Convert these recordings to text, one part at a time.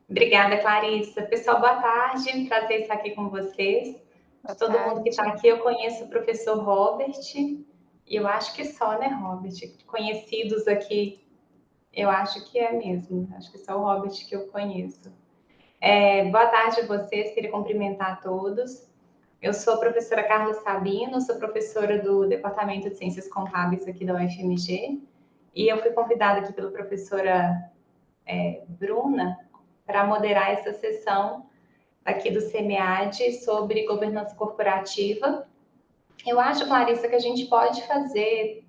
Obrigada, Clarissa. Pessoal, boa tarde. Prazer estar aqui com vocês. De Boa todo mundo que está tarde. aqui, eu conheço o professor Robert, e eu acho que só, né, Robert? Conhecidos aqui, eu acho que é mesmo. Acho que só o Robert que eu conheço. Boa tarde a vocês, queria cumprimentar a todos. Eu sou a professora Carla Sabino, sou professora do Departamento de Ciências Contábeis aqui da UFMG, e eu fui convidada aqui pela professora Bruna para moderar essa sessão aqui do CEMEAD sobre governança corporativa. Eu acho, Clarissa, que a gente pode fazer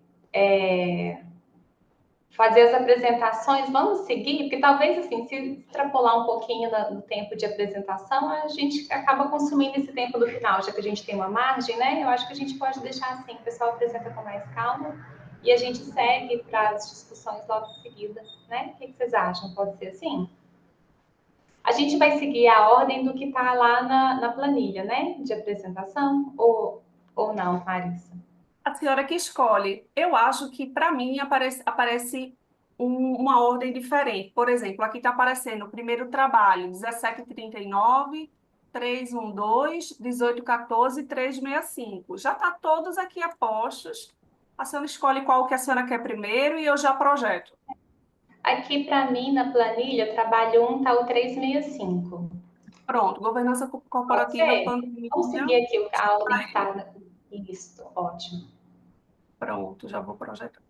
as apresentações, vamos seguir, porque talvez, assim, se extrapolar um pouquinho no tempo de apresentação, a gente acaba consumindo esse tempo do final, já que a gente tem uma margem, né? Eu acho que a gente pode deixar assim, o pessoal apresenta com mais calma e a gente segue para as discussões logo em seguida, né? O que vocês acham? Pode ser assim? A gente vai seguir a ordem do que está lá na planilha, né? De apresentação, ou não, Clarissa? A senhora que escolhe. Eu acho que, para mim, aparece uma ordem diferente. Por exemplo, aqui está aparecendo o primeiro trabalho, 17h39, 312, 18h14 e 365. Já está todos aqui apostos. A senhora escolhe qual que a senhora quer primeiro e eu já projeto. Aqui, para mim, na planilha, trabalho 1 está o 365. Pronto, governança Pode corporativa, ser? Vamos pandemia. seguir aqui a ordem que está. Isso, ótimo. Pronto, já vou projetar.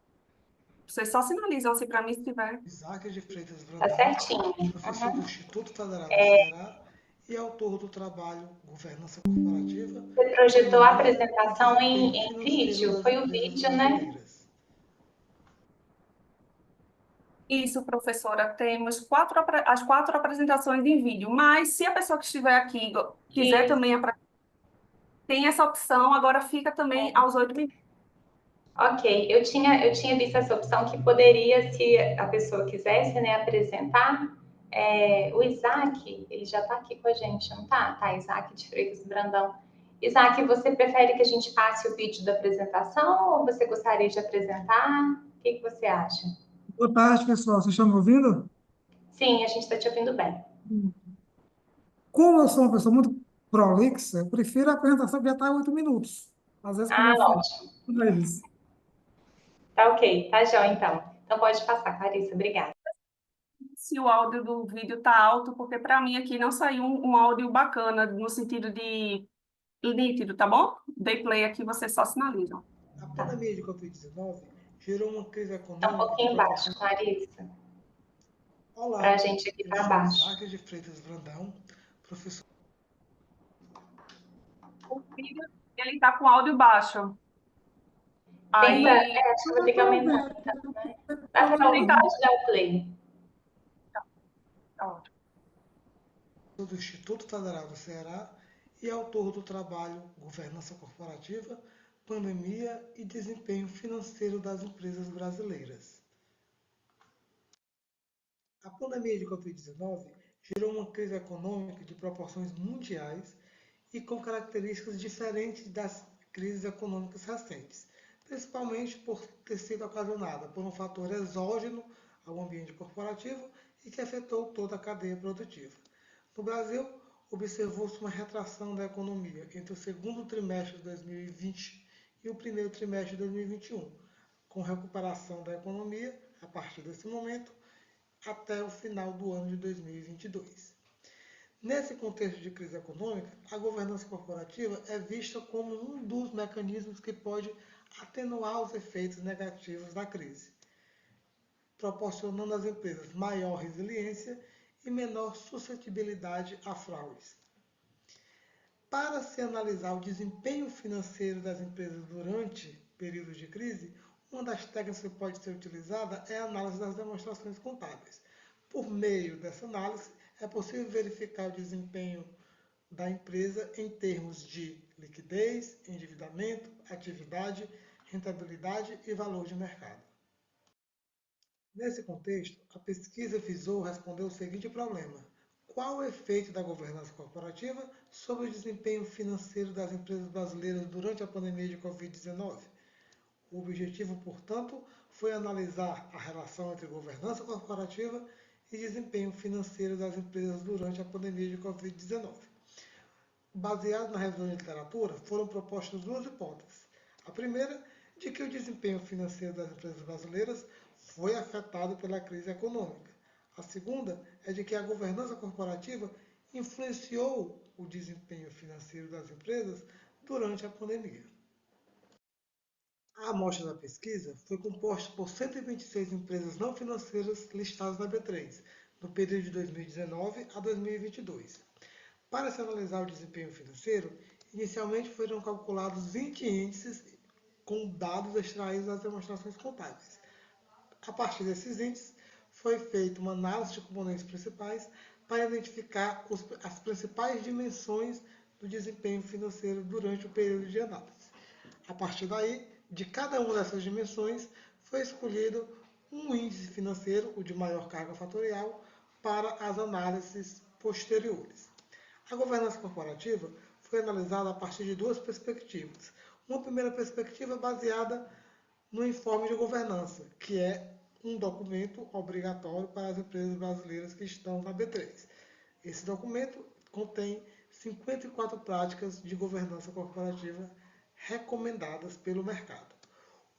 Vocês só sinalizam se para mim se tiver. Isaac de Freitas Tá Brandão, certinho. professor do Uhum. Instituto Federal do Ceará e autor do trabalho Governança Corporativa, Você projetou a Pandemia e apresentação Desempenho em Financeiro vídeo? das Foi o Empresas vídeo, né? Brasileiras. Isso, professora, temos as quatro apresentações em vídeo, mas se a pessoa que estiver aqui quiser Isso. também, tem essa opção, agora fica também aos 8 minutos. Ok, eu tinha visto essa opção que poderia, se a pessoa quisesse, né, apresentar. O Isaac, ele já está aqui com a gente, não tá? Tá, Isaac de Freitas Brandão. Isaac, você prefere que a gente passe o vídeo da apresentação ou você gostaria de apresentar? O que você acha? Boa tarde, pessoal. Vocês estão me ouvindo? Sim, a gente está te ouvindo bem. Como eu sou uma pessoa muito prolixa, eu prefiro a apresentação que já está em 8 minutos. Às vezes, quando Ah, eu falo, ótimo. não é isso. Tá ok, tá jóia então. Então pode passar, Clarissa, obrigada. Se o áudio do vídeo está alto, porque para mim aqui não saiu um áudio bacana, no sentido de nítido, tá bom? Dei play aqui, vocês só sinalizam. A Tá. pandemia de Covid-19 gerou uma crise Tá um econômica de pouquinho baixo, proporções. Clarissa. Para a Olá, gente aqui eu tá sou baixo. Isaac de Freitas Brandão, professor. O vídeo, ele está com áudio baixo. Tenta, Aí, acho que eu vou Eu ter que estou aumentar vendo. então, né? Eu Vai estou voltar ouvindo. de dar o play. ó, Do Instituto Federal do Ceará e autor do trabalho Governança Corporativa, Pandemia e Desempenho Financeiro das Empresas Brasileiras. A pandemia de Covid-19 gerou uma crise econômica de proporções mundiais e com características diferentes das crises econômicas recentes, principalmente por ter sido ocasionada por um fator exógeno ao ambiente corporativo e que afetou toda a cadeia produtiva. No Brasil, observou-se uma retração da economia entre o segundo trimestre de 2020 e o primeiro trimestre de 2021, com recuperação da economia a partir desse momento até o final do ano de 2022. Nesse contexto de crise econômica, a governança corporativa é vista como um dos mecanismos que pode atenuar os efeitos negativos da crise, proporcionando às empresas maior resiliência e menor suscetibilidade a fraudes. Para se analisar o desempenho financeiro das empresas durante períodos de crise, uma das técnicas que pode ser utilizada é a análise das demonstrações contábeis. Por meio dessa análise, é possível verificar o desempenho da empresa em termos de liquidez, endividamento, atividade, rentabilidade e valor de mercado. Nesse contexto, a pesquisa visou responder o seguinte problema: qual o efeito da governança corporativa sobre o desempenho financeiro das empresas brasileiras durante a pandemia de Covid-19? O objetivo, portanto, foi analisar a relação entre governança corporativa e desempenho financeiro das empresas durante a pandemia de Covid-19. Baseado na revisão de literatura, foram propostas duas hipóteses. A primeira, de que o desempenho financeiro das empresas brasileiras foi afetado pela crise econômica. A segunda é de que a governança corporativa influenciou o desempenho financeiro das empresas durante a pandemia. A amostra da pesquisa foi composta por 126 empresas não financeiras listadas na B3, no período de 2019 a 2022. Para se analisar o desempenho financeiro, inicialmente foram calculados 20 índices com dados extraídos das demonstrações contábeis. A partir desses índices, foi feita uma análise de componentes principais para identificar as principais dimensões do desempenho financeiro durante o período de análise. A partir daí, de cada uma dessas dimensões, foi escolhido um índice financeiro, o de maior carga fatorial, para as análises posteriores. A governança corporativa foi analisada a partir de duas perspectivas. Uma primeira perspectiva baseada no informe de governança, que é um documento obrigatório para as empresas brasileiras que estão na B3. Esse documento contém 54 práticas de governança corporativa recomendadas pelo mercado.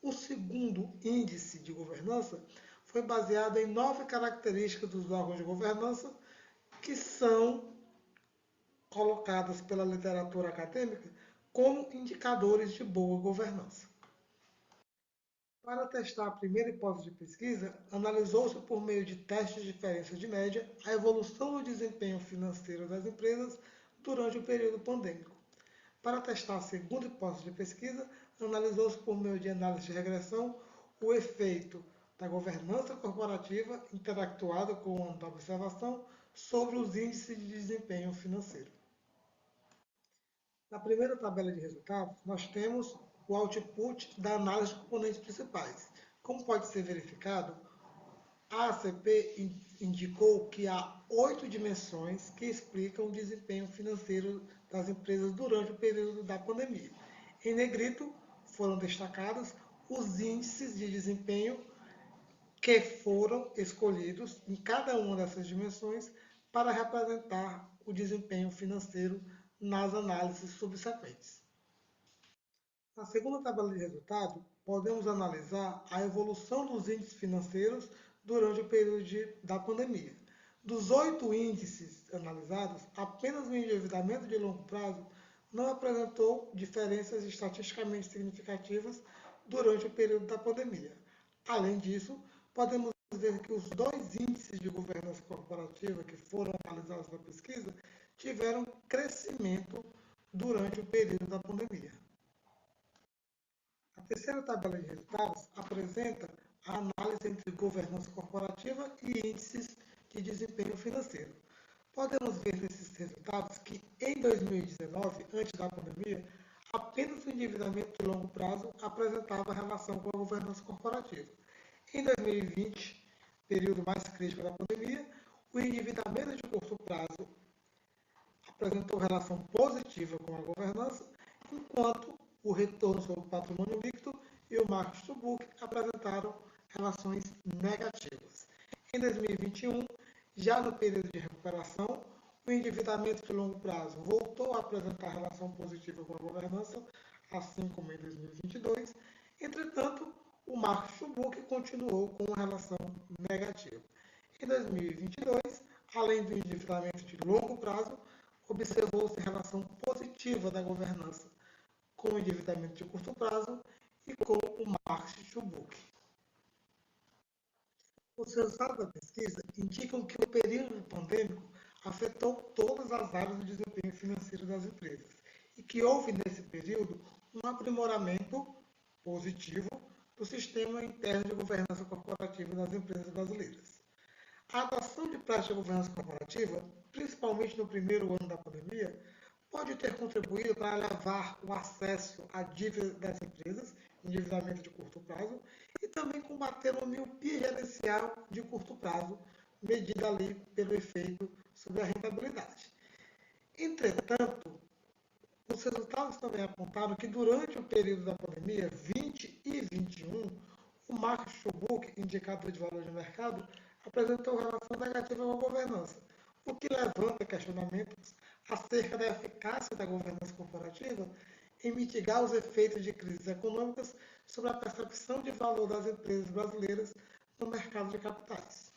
O segundo índice de governança foi baseado em 9 características dos órgãos de governança que são colocadas pela literatura acadêmica como indicadores de boa governança. Para testar a primeira hipótese de pesquisa, analisou-se por meio de testes de diferença de média a evolução do desempenho financeiro das empresas durante o período pandêmico. Para testar a segunda hipótese de pesquisa, analisou-se por meio de análise de regressão o efeito da governança corporativa interactuada com o ano da observação sobre os índices de desempenho financeiro. Na primeira tabela de resultados, nós temos o output da análise de componentes principais. Como pode ser verificado, a ACP indicou que há 8 dimensões que explicam o desempenho financeiro das empresas durante o período da pandemia. Em negrito, foram destacados os índices de desempenho que foram escolhidos em cada uma dessas dimensões para representar o desempenho financeiro nas análises subsequentes. Na segunda tabela de resultado, podemos analisar a evolução dos índices financeiros durante o período da pandemia. Dos 8 índices analisados, apenas o endividamento de longo prazo não apresentou diferenças estatisticamente significativas durante o período da pandemia. Além disso, podemos ver que os 2 índices de governança corporativa que foram analisados na pesquisa tiveram crescimento durante o período da pandemia. A terceira tabela de resultados apresenta a análise entre governança corporativa e índices de desempenho financeiro. Podemos ver nesses resultados que, em 2019, antes da pandemia, apenas o endividamento de longo prazo apresentava relação com a governança corporativa. Em 2020, período mais crítico da pandemia, o endividamento de curto prazo apresentou relação positiva com a governança, enquanto o retorno sobre o patrimônio líquido e o marco to book apresentaram relações negativas. Em 2021, já no período de recuperação, o endividamento de longo prazo voltou a apresentar relação positiva com a governança, assim como em 2022. Entretanto, o marco to book continuou com uma relação negativa. Em 2022, além do endividamento de longo prazo, observou-se relação positiva da governança com o endividamento de curto prazo e com o market to book. Os resultados da pesquisa indicam que o período pandêmico afetou todas as áreas do desempenho financeiro das empresas e que houve nesse período um aprimoramento positivo do sistema interno de governança corporativa das empresas brasileiras. A adoção de práticas de governança corporativa, principalmente no primeiro ano da pandemia, pode ter contribuído para elevar o acesso à dívida das empresas, endividamento de curto prazo, e também combater uma miopia gerencial de curto prazo, medida ali pelo efeito sobre a rentabilidade. Entretanto, os resultados também apontaram que durante o período da pandemia, 20 e 21, o market to book, indicador de valor de mercado, apresentou relação negativa com a governança, o que levanta questionamentos acerca da eficácia da governança corporativa em mitigar os efeitos de crises econômicas sobre a percepção de valor das empresas brasileiras no mercado de capitais.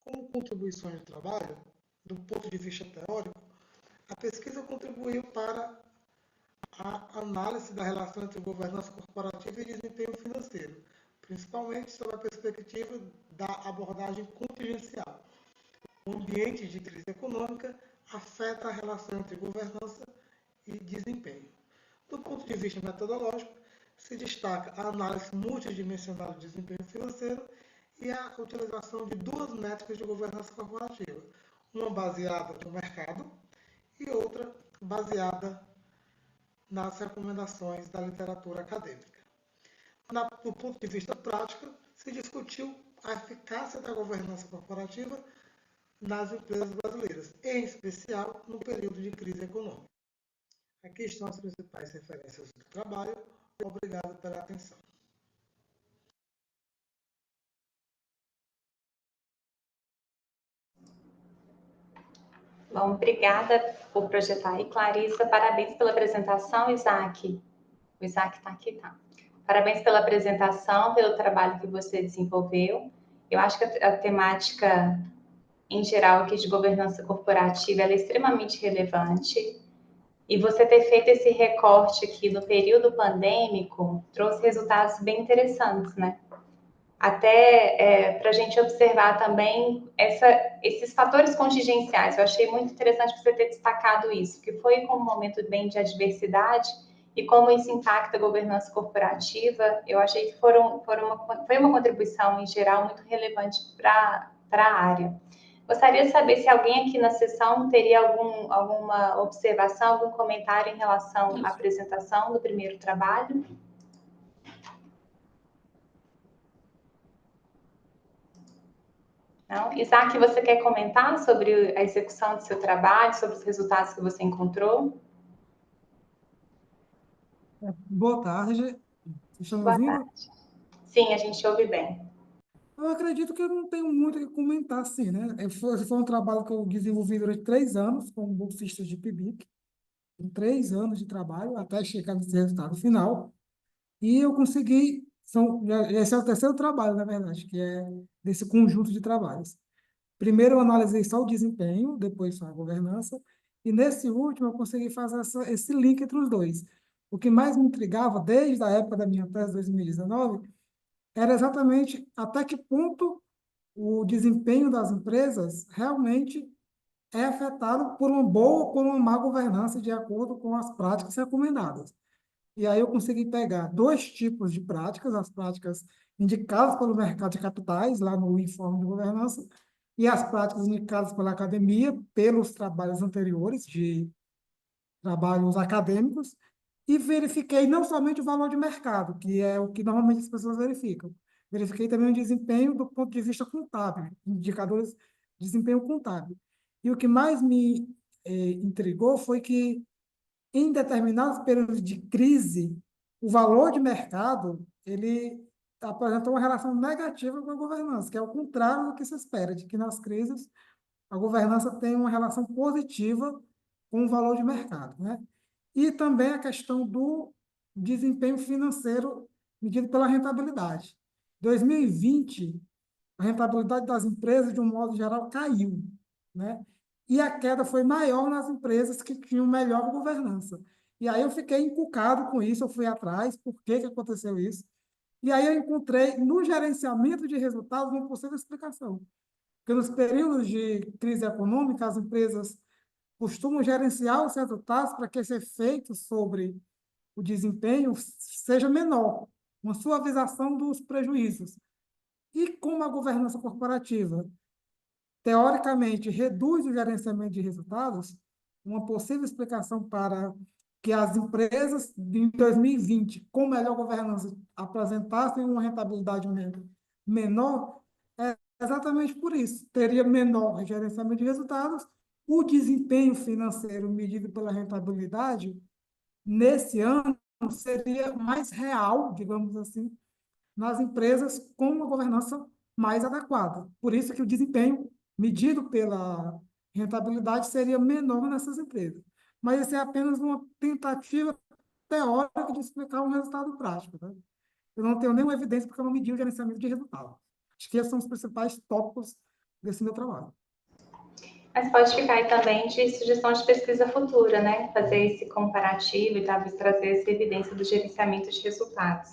Como contribuições de trabalho, do ponto de vista teórico, a pesquisa contribuiu para a análise da relação entre governança corporativa e desempenho financeiro, principalmente sob a perspectiva da abordagem contingencial. O ambiente de crise econômica afeta a relação entre governança e desempenho. Do ponto de vista metodológico, se destaca a análise multidimensional do desempenho financeiro e a utilização de duas métricas de governança corporativa, uma baseada no mercado e outra baseada nas recomendações da literatura acadêmica. Do ponto de vista prático, se discutiu a eficácia da governança corporativa nas empresas brasileiras, em especial no período de crise econômica. Aqui estão as principais referências do trabalho. Obrigado pela atenção. Bom, obrigada por projetar aí, Clarissa. Parabéns pela apresentação, Isaac. O Isaac está aqui, tá? Parabéns pela apresentação, pelo trabalho que você desenvolveu. Eu acho que a temática, em geral, aqui de governança corporativa, ela é extremamente relevante. E você ter feito esse recorte aqui no período pandêmico trouxe resultados bem interessantes, né? Até para a gente observar também esses fatores contingenciais. Eu achei muito interessante você ter destacado isso, que foi com um momento bem de adversidade e como isso impacta a governança corporativa. Eu achei que foi uma contribuição, em geral, muito relevante para a área. Gostaria de saber se alguém aqui na sessão teria alguma observação, algum comentário em relação à apresentação do primeiro trabalho. Não? Isaac, você quer comentar sobre a execução do seu trabalho, sobre os resultados que você encontrou? Boa tarde. Vocês estão me Boa ouvindo? tarde. Sim, a gente ouve bem. Eu acredito que eu não tenho muito o que comentar, assim, né? Foi um trabalho que eu desenvolvi durante 3 anos, como bolsista de PIBIC, em 3 anos de trabalho, até chegar nesse resultado final. E eu consegui, esse é o terceiro trabalho, na verdade, que é desse conjunto de trabalhos. Primeiro eu analisei só o desempenho, depois só a governança, e nesse último eu consegui fazer esse link entre os dois. O que mais me intrigava, desde a época da minha tese, 2019, era exatamente até que ponto o desempenho das empresas realmente é afetado por uma boa ou por uma má governança de acordo com as práticas recomendadas. E aí eu consegui pegar dois tipos de práticas, as práticas indicadas pelo mercado de capitais, lá no Informe de Governança, e as práticas indicadas pela academia, pelos trabalhos anteriores, de trabalhos acadêmicos, e verifiquei não somente o valor de mercado, que é o que normalmente as pessoas verificam, verifiquei também o desempenho do ponto de vista contábil, indicadores de desempenho contábil. E o que mais me intrigou foi que, em determinados períodos de crise, o valor de mercado ele apresentou uma relação negativa com a governança, que é o contrário do que se espera, de que nas crises a governança tem uma relação positiva com o valor de mercado, né? E também a questão do desempenho financeiro medido pela rentabilidade. Em 2020, a rentabilidade das empresas, de um modo geral, caiu, né? E a queda foi maior nas empresas que tinham melhor governança. E aí eu fiquei encucado com isso, eu fui atrás, por que que aconteceu isso? E aí eu encontrei no gerenciamento de resultados uma possível explicação. Porque nos períodos de crise econômica, as empresas costumam gerenciar os resultados para que esse efeito sobre o desempenho seja menor, uma suavização dos prejuízos. E como a governança corporativa, teoricamente, reduz o gerenciamento de resultados, uma possível explicação para que as empresas em 2020, com melhor governança, apresentassem uma rentabilidade menor, é exatamente por isso. Teria menor gerenciamento de resultados, o desempenho financeiro medido pela rentabilidade, nesse ano, seria mais real, digamos assim, nas empresas com uma governança mais adequada. Por isso que o desempenho medido pela rentabilidade seria menor nessas empresas. Mas isso é apenas uma tentativa teórica de explicar um resultado prático, tá? Eu não tenho nenhuma evidência porque eu não medi o gerenciamento de resultados. Acho que esses são os principais tópicos desse meu trabalho. Mas pode ficar aí também de sugestão de pesquisa futura, né? Fazer esse comparativo e talvez trazer essa evidência do gerenciamento de resultados.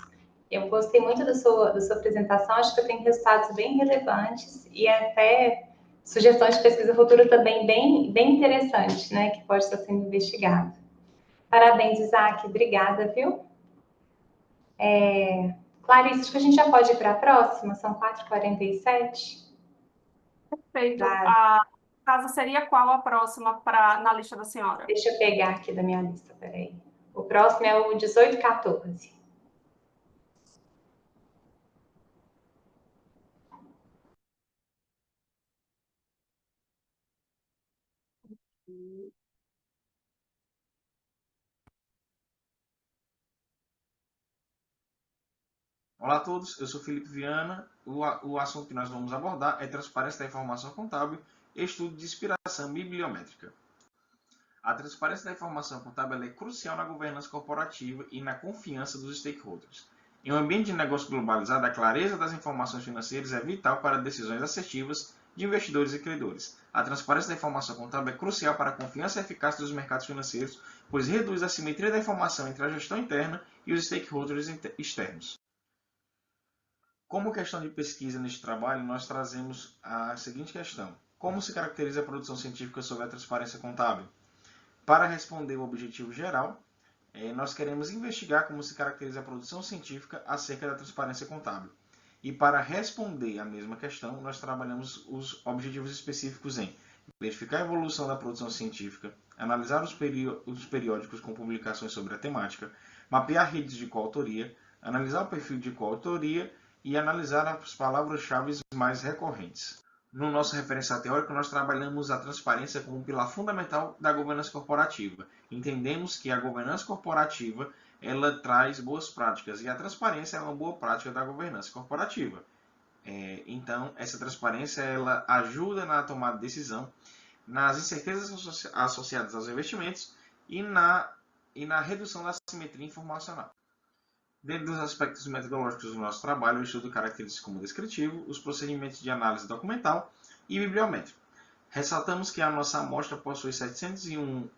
Eu gostei muito da sua apresentação, acho que tem resultados bem relevantes e até sugestões de pesquisa futura também bem interessantes, né? Que pode estar sendo investigado. Parabéns, Isaac, obrigada, viu? Clarice, acho que a gente já pode ir para a próxima, são 4h47. Perfeito. A casa seria qual a próxima na lista da senhora? Deixa eu pegar aqui da minha lista, peraí. O próximo é o 1814. Olá a todos, eu sou Felipe Viana. O assunto que nós vamos abordar é transparência da informação contábil e estudo de inspiração bibliométrica. A transparência da informação contábil é crucial na governança corporativa e na confiança dos stakeholders. Em um ambiente de negócio globalizado, a clareza das informações financeiras é vital para decisões assertivas de investidores e credores. A transparência da informação contábil é crucial para a confiança e eficácia dos mercados financeiros, pois reduz a simetria da informação entre a gestão interna e os stakeholders externos. Como questão de pesquisa neste trabalho, nós trazemos a seguinte questão: como se caracteriza a produção científica sobre a transparência contábil? Para responder o objetivo geral, nós queremos investigar como se caracteriza a produção científica acerca da transparência contábil. E para responder a mesma questão, nós trabalhamos os objetivos específicos em verificar a evolução da produção científica, analisar os periódicos com publicações sobre a temática, mapear redes de coautoria, analisar o perfil de coautoria e analisar as palavras-chave mais recorrentes. No nosso referencial teórico, nós trabalhamos a transparência como um pilar fundamental da governança corporativa. Entendemos que a governança corporativa ela traz boas práticas e a transparência é uma boa prática da governança corporativa. Então, essa transparência ela ajuda na tomada de decisão, nas incertezas associadas aos investimentos e na redução da assimetria informacional. Dentro dos aspectos metodológicos do nosso trabalho, o estudo caracteriza como descritivo os procedimentos de análise documental e bibliométrica. Ressaltamos que a nossa amostra possui 701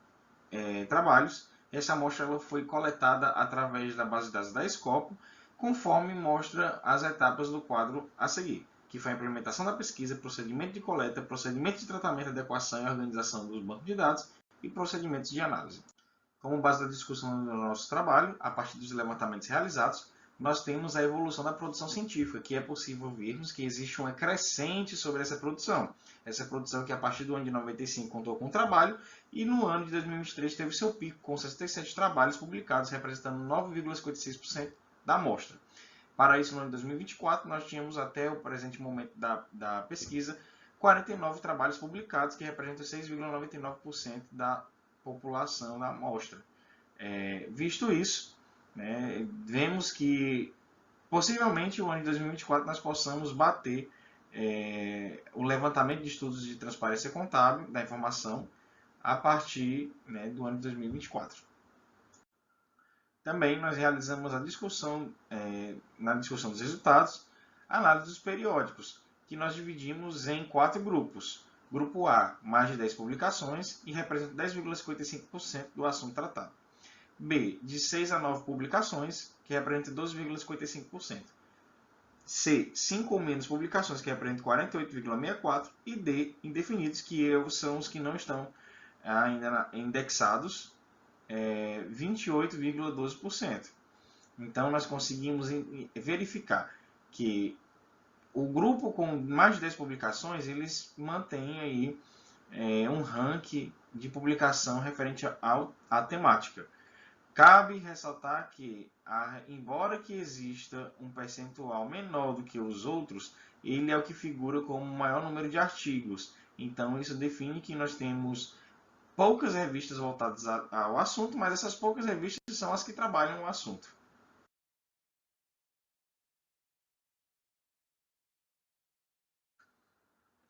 trabalhos. Essa amostra ela foi coletada através da base de dados da Scopus, conforme mostra as etapas do quadro a seguir, que foi a implementação da pesquisa, procedimento de coleta, procedimento de tratamento, adequação e organização dos bancos de dados e procedimentos de análise. Como base da discussão do nosso trabalho, a partir dos levantamentos realizados, nós temos a evolução da produção científica, que é possível vermos que existe uma crescente sobre essa produção. Essa produção que a partir do ano de 95 contou com um trabalho e no ano de 2023 teve seu pico com 67 trabalhos publicados, representando 9,56% da amostra. Para isso, no ano de 2024, nós tínhamos até o presente momento da pesquisa 49 trabalhos publicados, que representam 6,99% da população da amostra. Visto isso, vemos que possivelmente no ano de 2024 nós possamos bater o levantamento de estudos de transparência contábil da informação a partir do ano de 2024. Também nós realizamos a discussão, na discussão dos resultados, a análise dos periódicos, que nós dividimos em 4 grupos. Grupo A, mais de 10 publicações e representa 10,55% do assunto tratado. B, de 6 a 9 publicações, que representa 12,55%. C, 5 ou menos publicações, que representa 48,64%. E D, indefinidos, que são os que não estão ainda indexados, 28,12%. Então, nós conseguimos verificar que o grupo com mais de 10 publicações, eles mantêm aí um ranking de publicação referente à temática. Cabe ressaltar que, embora que exista um percentual menor do que os outros, ele é o que figura como o maior número de artigos. Então, isso define que nós temos poucas revistas voltadas ao assunto, mas essas poucas revistas são as que trabalham o assunto.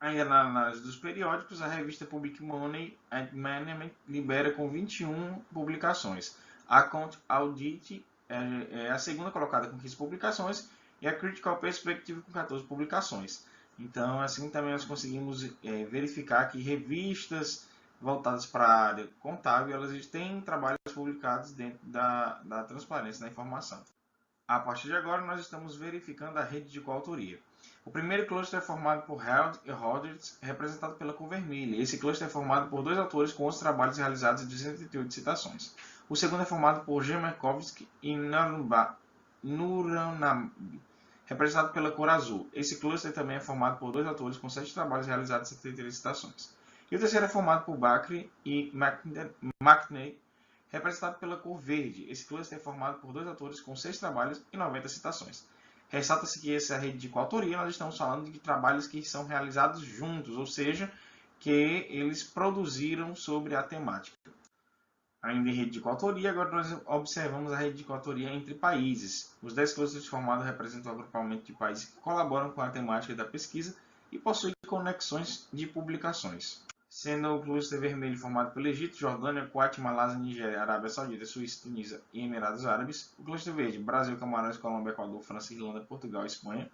Ainda na análise dos periódicos, a revista Public Money and Management libera com 21 publicações. A Account Audit é a segunda colocada com 15 publicações e a Critical Perspective com 14 publicações. Então, assim também nós conseguimos verificar que revistas voltadas para a área contábil, elas têm trabalhos publicados dentro da transparência da informação. A partir de agora, nós estamos verificando a rede de coautoria. O primeiro cluster é formado por Held e Rodgers, representado pela cor vermelha. Esse cluster é formado por 2 autores com os trabalhos realizados e 288 citações. O segundo é formado por Gemerkovsky e Nuranab, representado pela cor azul. Esse cluster também é formado por 2 autores com 7 trabalhos realizados e 73 citações. E o terceiro é formado por Bakri e McNay, representado pela cor verde. Esse cluster é formado por 2 autores com 6 trabalhos e 90 citações. Ressalta-se que essa rede de coautoria, nós estamos falando de trabalhos que são realizados juntos, ou seja, que eles produziram sobre a temática. Ainda em rede de coautoria, agora nós observamos a rede de coautoria entre países. Os 10 clusters formados representam o agrupamento de países que colaboram com a temática da pesquisa e possuem conexões de publicações. Sendo o cluster vermelho formado pelo Egito, Jordânia, Kuwait, Malásia, Nigéria, Arábia Saudita, Suíça, Tunísia e Emirados Árabes. O cluster verde, Brasil, Camarões, Colômbia, Equador, França, Irlanda, Portugal e Espanha.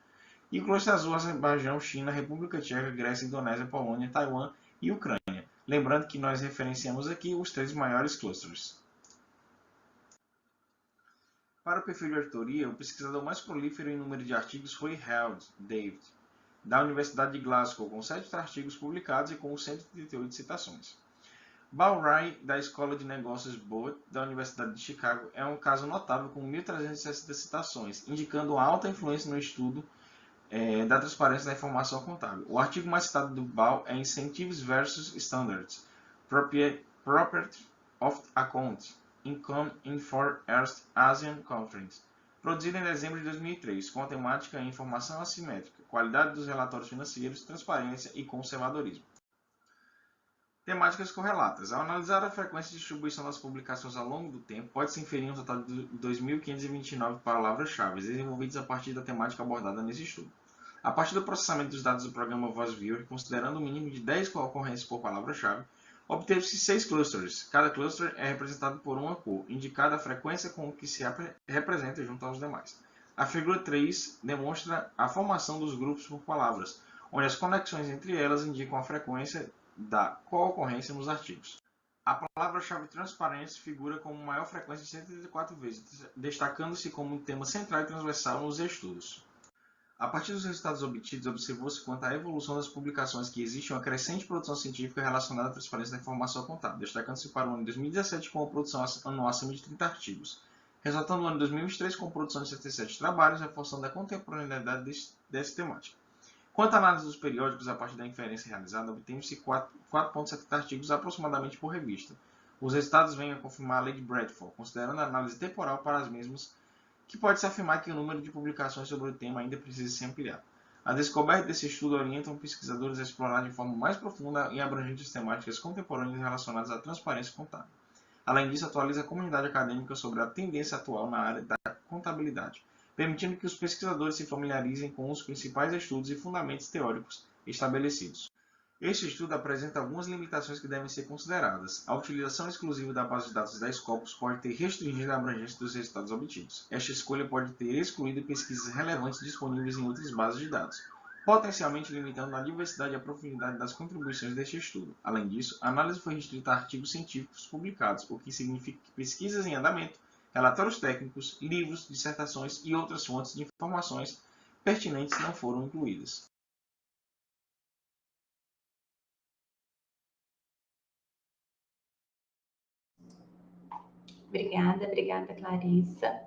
E o cluster azul, Azerbaijão, China, República Tcheca, Grécia, Indonésia, Polônia, Taiwan e Ucrânia. Lembrando que nós referenciamos aqui os 3 maiores clusters. Para o perfil de auditoria, o pesquisador mais prolífero em número de artigos foi Held, David, da Universidade de Glasgow, com 7 artigos publicados e com 138 citações. Bowrai, da Escola de Negócios Booth, da Universidade de Chicago, é um caso notável com 1.360 citações, indicando uma alta influência no estudo da transparência da informação contábil. O artigo mais citado do Bow é Incentives versus Standards, Property of Account, Income in 4 East Asian Countries, produzido em dezembro de 2003, com a temática Informação Assimétrica, Qualidade dos Relatórios Financeiros, Transparência e Conservadorismo. Temáticas correlatas. Ao analisar a frequência de distribuição das publicações ao longo do tempo, pode-se inferir um total de 2.529 palavras-chave, desenvolvidas a partir da temática abordada nesse estudo. A partir do processamento dos dados do programa VoiceViewer, considerando um mínimo de 10 ocorrências por palavra-chave, obteve-se 6 clusters. Cada cluster é representado por uma cor, indicada a frequência com que se representa junto aos demais. A figura 3 demonstra a formação dos grupos por palavras, onde as conexões entre elas indicam a frequência da co-ocorrência nos artigos. A palavra-chave transparência figura com maior frequência de 134 vezes, destacando-se como um tema central e transversal nos estudos. A partir dos resultados obtidos, observou-se quanto à evolução das publicações que existe uma crescente produção científica relacionada à transparência da informação contábil, destacando-se para o ano de 2017 com a produção anual acima de 30 artigos, resultando no ano de 2023 com a produção de 77 trabalhos, reforçando a contemporaneidade dessa temática. Quanto à análise dos periódicos, a partir da inferência realizada, obtemos-se 4,70 artigos aproximadamente por revista. Os resultados vêm a confirmar a lei de Bradford, considerando a análise temporal para as mesmas, que pode-se afirmar que o número de publicações sobre o tema ainda precisa ser ampliado. A descoberta desse estudo orienta pesquisadores a explorar de forma mais profunda e abrangente as temáticas contemporâneas relacionadas à transparência contábil. Além disso, atualiza a comunidade acadêmica sobre a tendência atual na área da contabilidade, permitindo que os pesquisadores se familiarizem com os principais estudos e fundamentos teóricos estabelecidos. Este estudo apresenta algumas limitações que devem ser consideradas. A utilização exclusiva da base de dados da Scopus pode ter restringido a abrangência dos resultados obtidos. Esta escolha pode ter excluído pesquisas relevantes disponíveis em outras bases de dados, potencialmente limitando a diversidade e a profundidade das contribuições deste estudo. Além disso, a análise foi restrita a artigos científicos publicados, o que significa que pesquisas em andamento, relatórios técnicos, livros, dissertações e outras fontes de informações pertinentes não foram incluídas. Obrigada, Clarissa.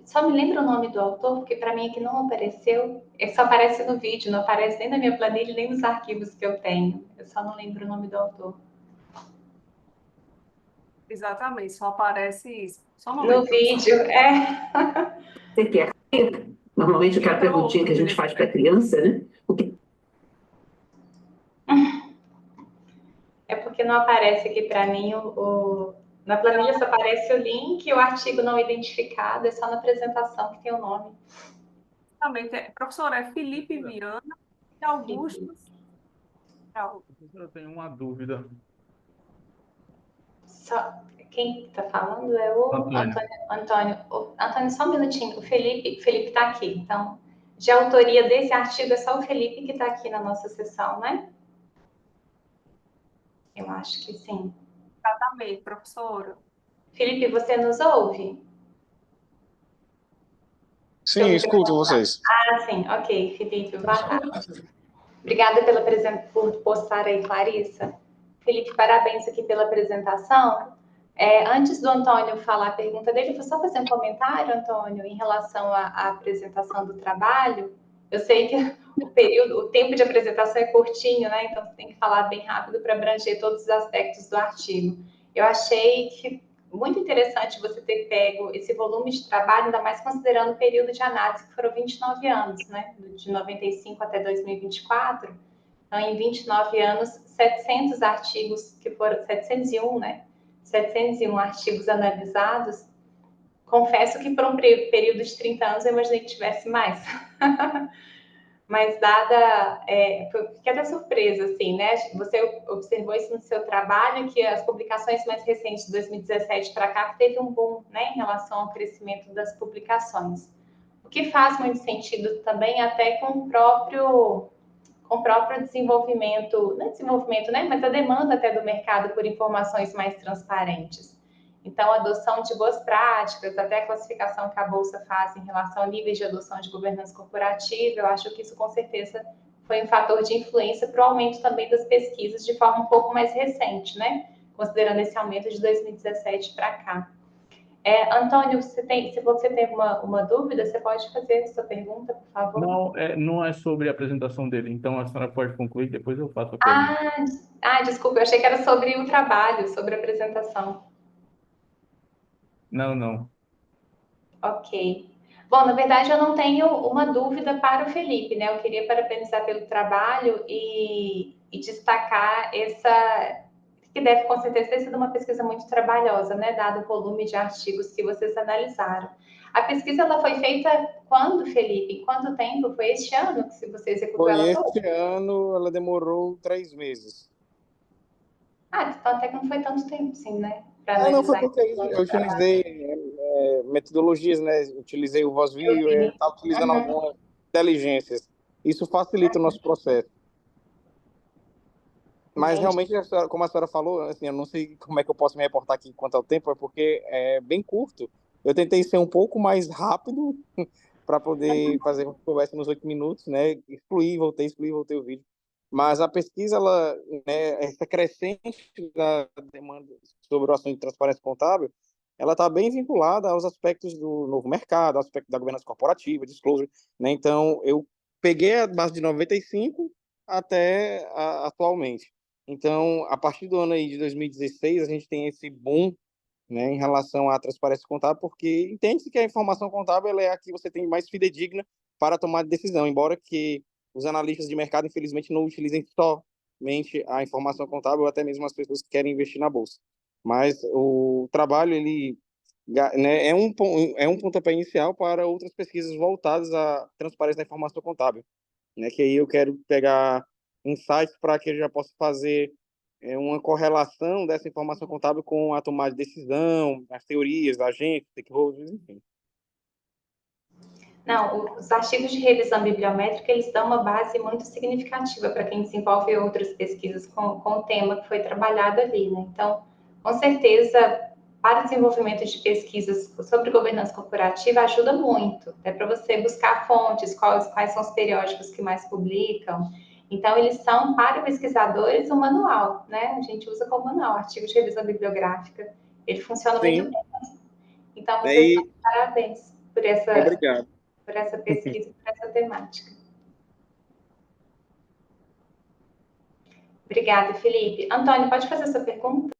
Só me lembra o nome do autor, porque para mim aqui não apareceu. Ele só aparece no vídeo, não aparece nem na minha planilha, nem nos arquivos que eu tenho. Eu só não lembro o nome do autor. Exatamente, só aparece isso. Só um No momento. vídeo, é. Você quer? Normalmente aquela perguntinha que a gente faz para criança, né? O que... É porque não aparece aqui para mim na planilha só aparece o link, o artigo não identificado, é só na apresentação que tem o nome. Exatamente. Professor, é Felipe Viana e Augusto Tchau. Eu tenho uma dúvida. Quem está falando é o Antônio. Antônio. Antônio, só um minutinho. O Felipe está aqui. Então, de autoria desse artigo é só o Felipe que está aqui na nossa sessão, né? Eu acho que sim. Exatamente, professora. Felipe, você nos ouve? Sim, escuto vocês. Ah, sim. Ok, Felipe, boa tarde. Obrigada por postar aí, Clarissa. Felipe, parabéns aqui pela apresentação. Antes do Antônio falar a pergunta dele, eu vou só fazer um comentário, Antônio, em relação à apresentação do trabalho. Eu sei que o tempo de apresentação é curtinho, né? Então, você tem que falar bem rápido para abranger todos os aspectos do artigo. Eu achei que muito interessante você ter pego esse volume de trabalho, ainda mais considerando o período de análise, que foram 29 anos, né? De 95 até 2024. Então, em 29 anos, 700 artigos, que foram 701, né? 701 artigos analisados. Confesso que por um período de 30 anos eu imaginei que tivesse mais. Mas fiquei até surpresa, assim, né? Você observou isso no seu trabalho, que as publicações mais recentes de 2017 para cá teve um boom, né, em relação ao crescimento das publicações. O que faz muito sentido também até com o próprio desenvolvimento, não é desenvolvimento, né, mas a demanda até do mercado por informações mais transparentes. Então, a adoção de boas práticas, até a classificação que a Bolsa faz em relação a níveis de adoção de governança corporativa, eu acho que isso, com certeza, foi um fator de influência para o aumento também das pesquisas de forma um pouco mais recente, né? Considerando esse aumento de 2017 para cá. Antônio, se você tem uma dúvida, você pode fazer a sua pergunta, por favor? Não é sobre a apresentação dele, então a senhora pode concluir, depois eu faço a pergunta. Desculpa, eu achei que era sobre o trabalho, sobre a apresentação. Não. Ok. Bom, na verdade, eu não tenho uma dúvida para o Felipe, né? Eu queria parabenizar pelo trabalho e destacar que deve, com certeza, ter sido uma pesquisa muito trabalhosa, né? Dado o volume de artigos que vocês analisaram. A pesquisa, ela foi feita quando, Felipe? Em quanto tempo? Foi este ano que você executou Foi ela este toda? ano, ela demorou 3 meses. Então até que não foi tanto tempo, assim, né? Para Não, foi analisar porque eu esse trabalho. utilizei metodologias, né? Utilizei o Eu VozViewer, vi. estava utilizando Uhum. algumas inteligências. Isso facilita o nosso processo. Mas Entendi. realmente, como a senhora falou, assim, eu não sei como é que eu posso me reportar aqui quanto ao tempo, é porque é bem curto. Eu tentei ser um pouco mais rápido para poder fazer com que coubesse nos 8 minutos, né? Excluí, voltei o vídeo. Mas a pesquisa, ela, né, essa crescente da demanda sobre o assunto de transparência contábil, ela está bem vinculada aos aspectos do novo mercado, ao aspecto da governança corporativa, disclosure, né? Então, eu peguei a base de 95 até atualmente. Então, a partir do ano aí de 2016, a gente tem esse boom, né, em relação à transparência contábil, porque entende-se que a informação contábil ela é a que você tem mais fidedigna para tomar decisão, embora que os analistas de mercado, infelizmente, não utilizem somente a informação contábil, ou até mesmo as pessoas que querem investir na bolsa. Mas o trabalho, ele, né, é um pontapé inicial para outras pesquisas voltadas à transparência da informação contábil, né, que aí eu quero pegar insights para que eu já possa fazer uma correlação dessa informação contábil com a tomada de decisão, as teorias, agentes, stakeholders, enfim. Não, os artigos de revisão bibliométrica, eles dão uma base muito significativa para quem desenvolve outras pesquisas com o tema que foi trabalhado ali, né? Então, com certeza, para o desenvolvimento de pesquisas sobre governança corporativa, ajuda muito, até para você buscar fontes, quais são os periódicos que mais publicam. Então, eles são, para pesquisadores, um manual, né? A gente usa como manual, artigo de revisão bibliográfica. Ele funciona muito Sim. bem. Então, vocês Daí, estão de parabéns por obrigado. essa pesquisa, por essa temática. Obrigada, Felipe. Antônio, pode fazer a sua pergunta?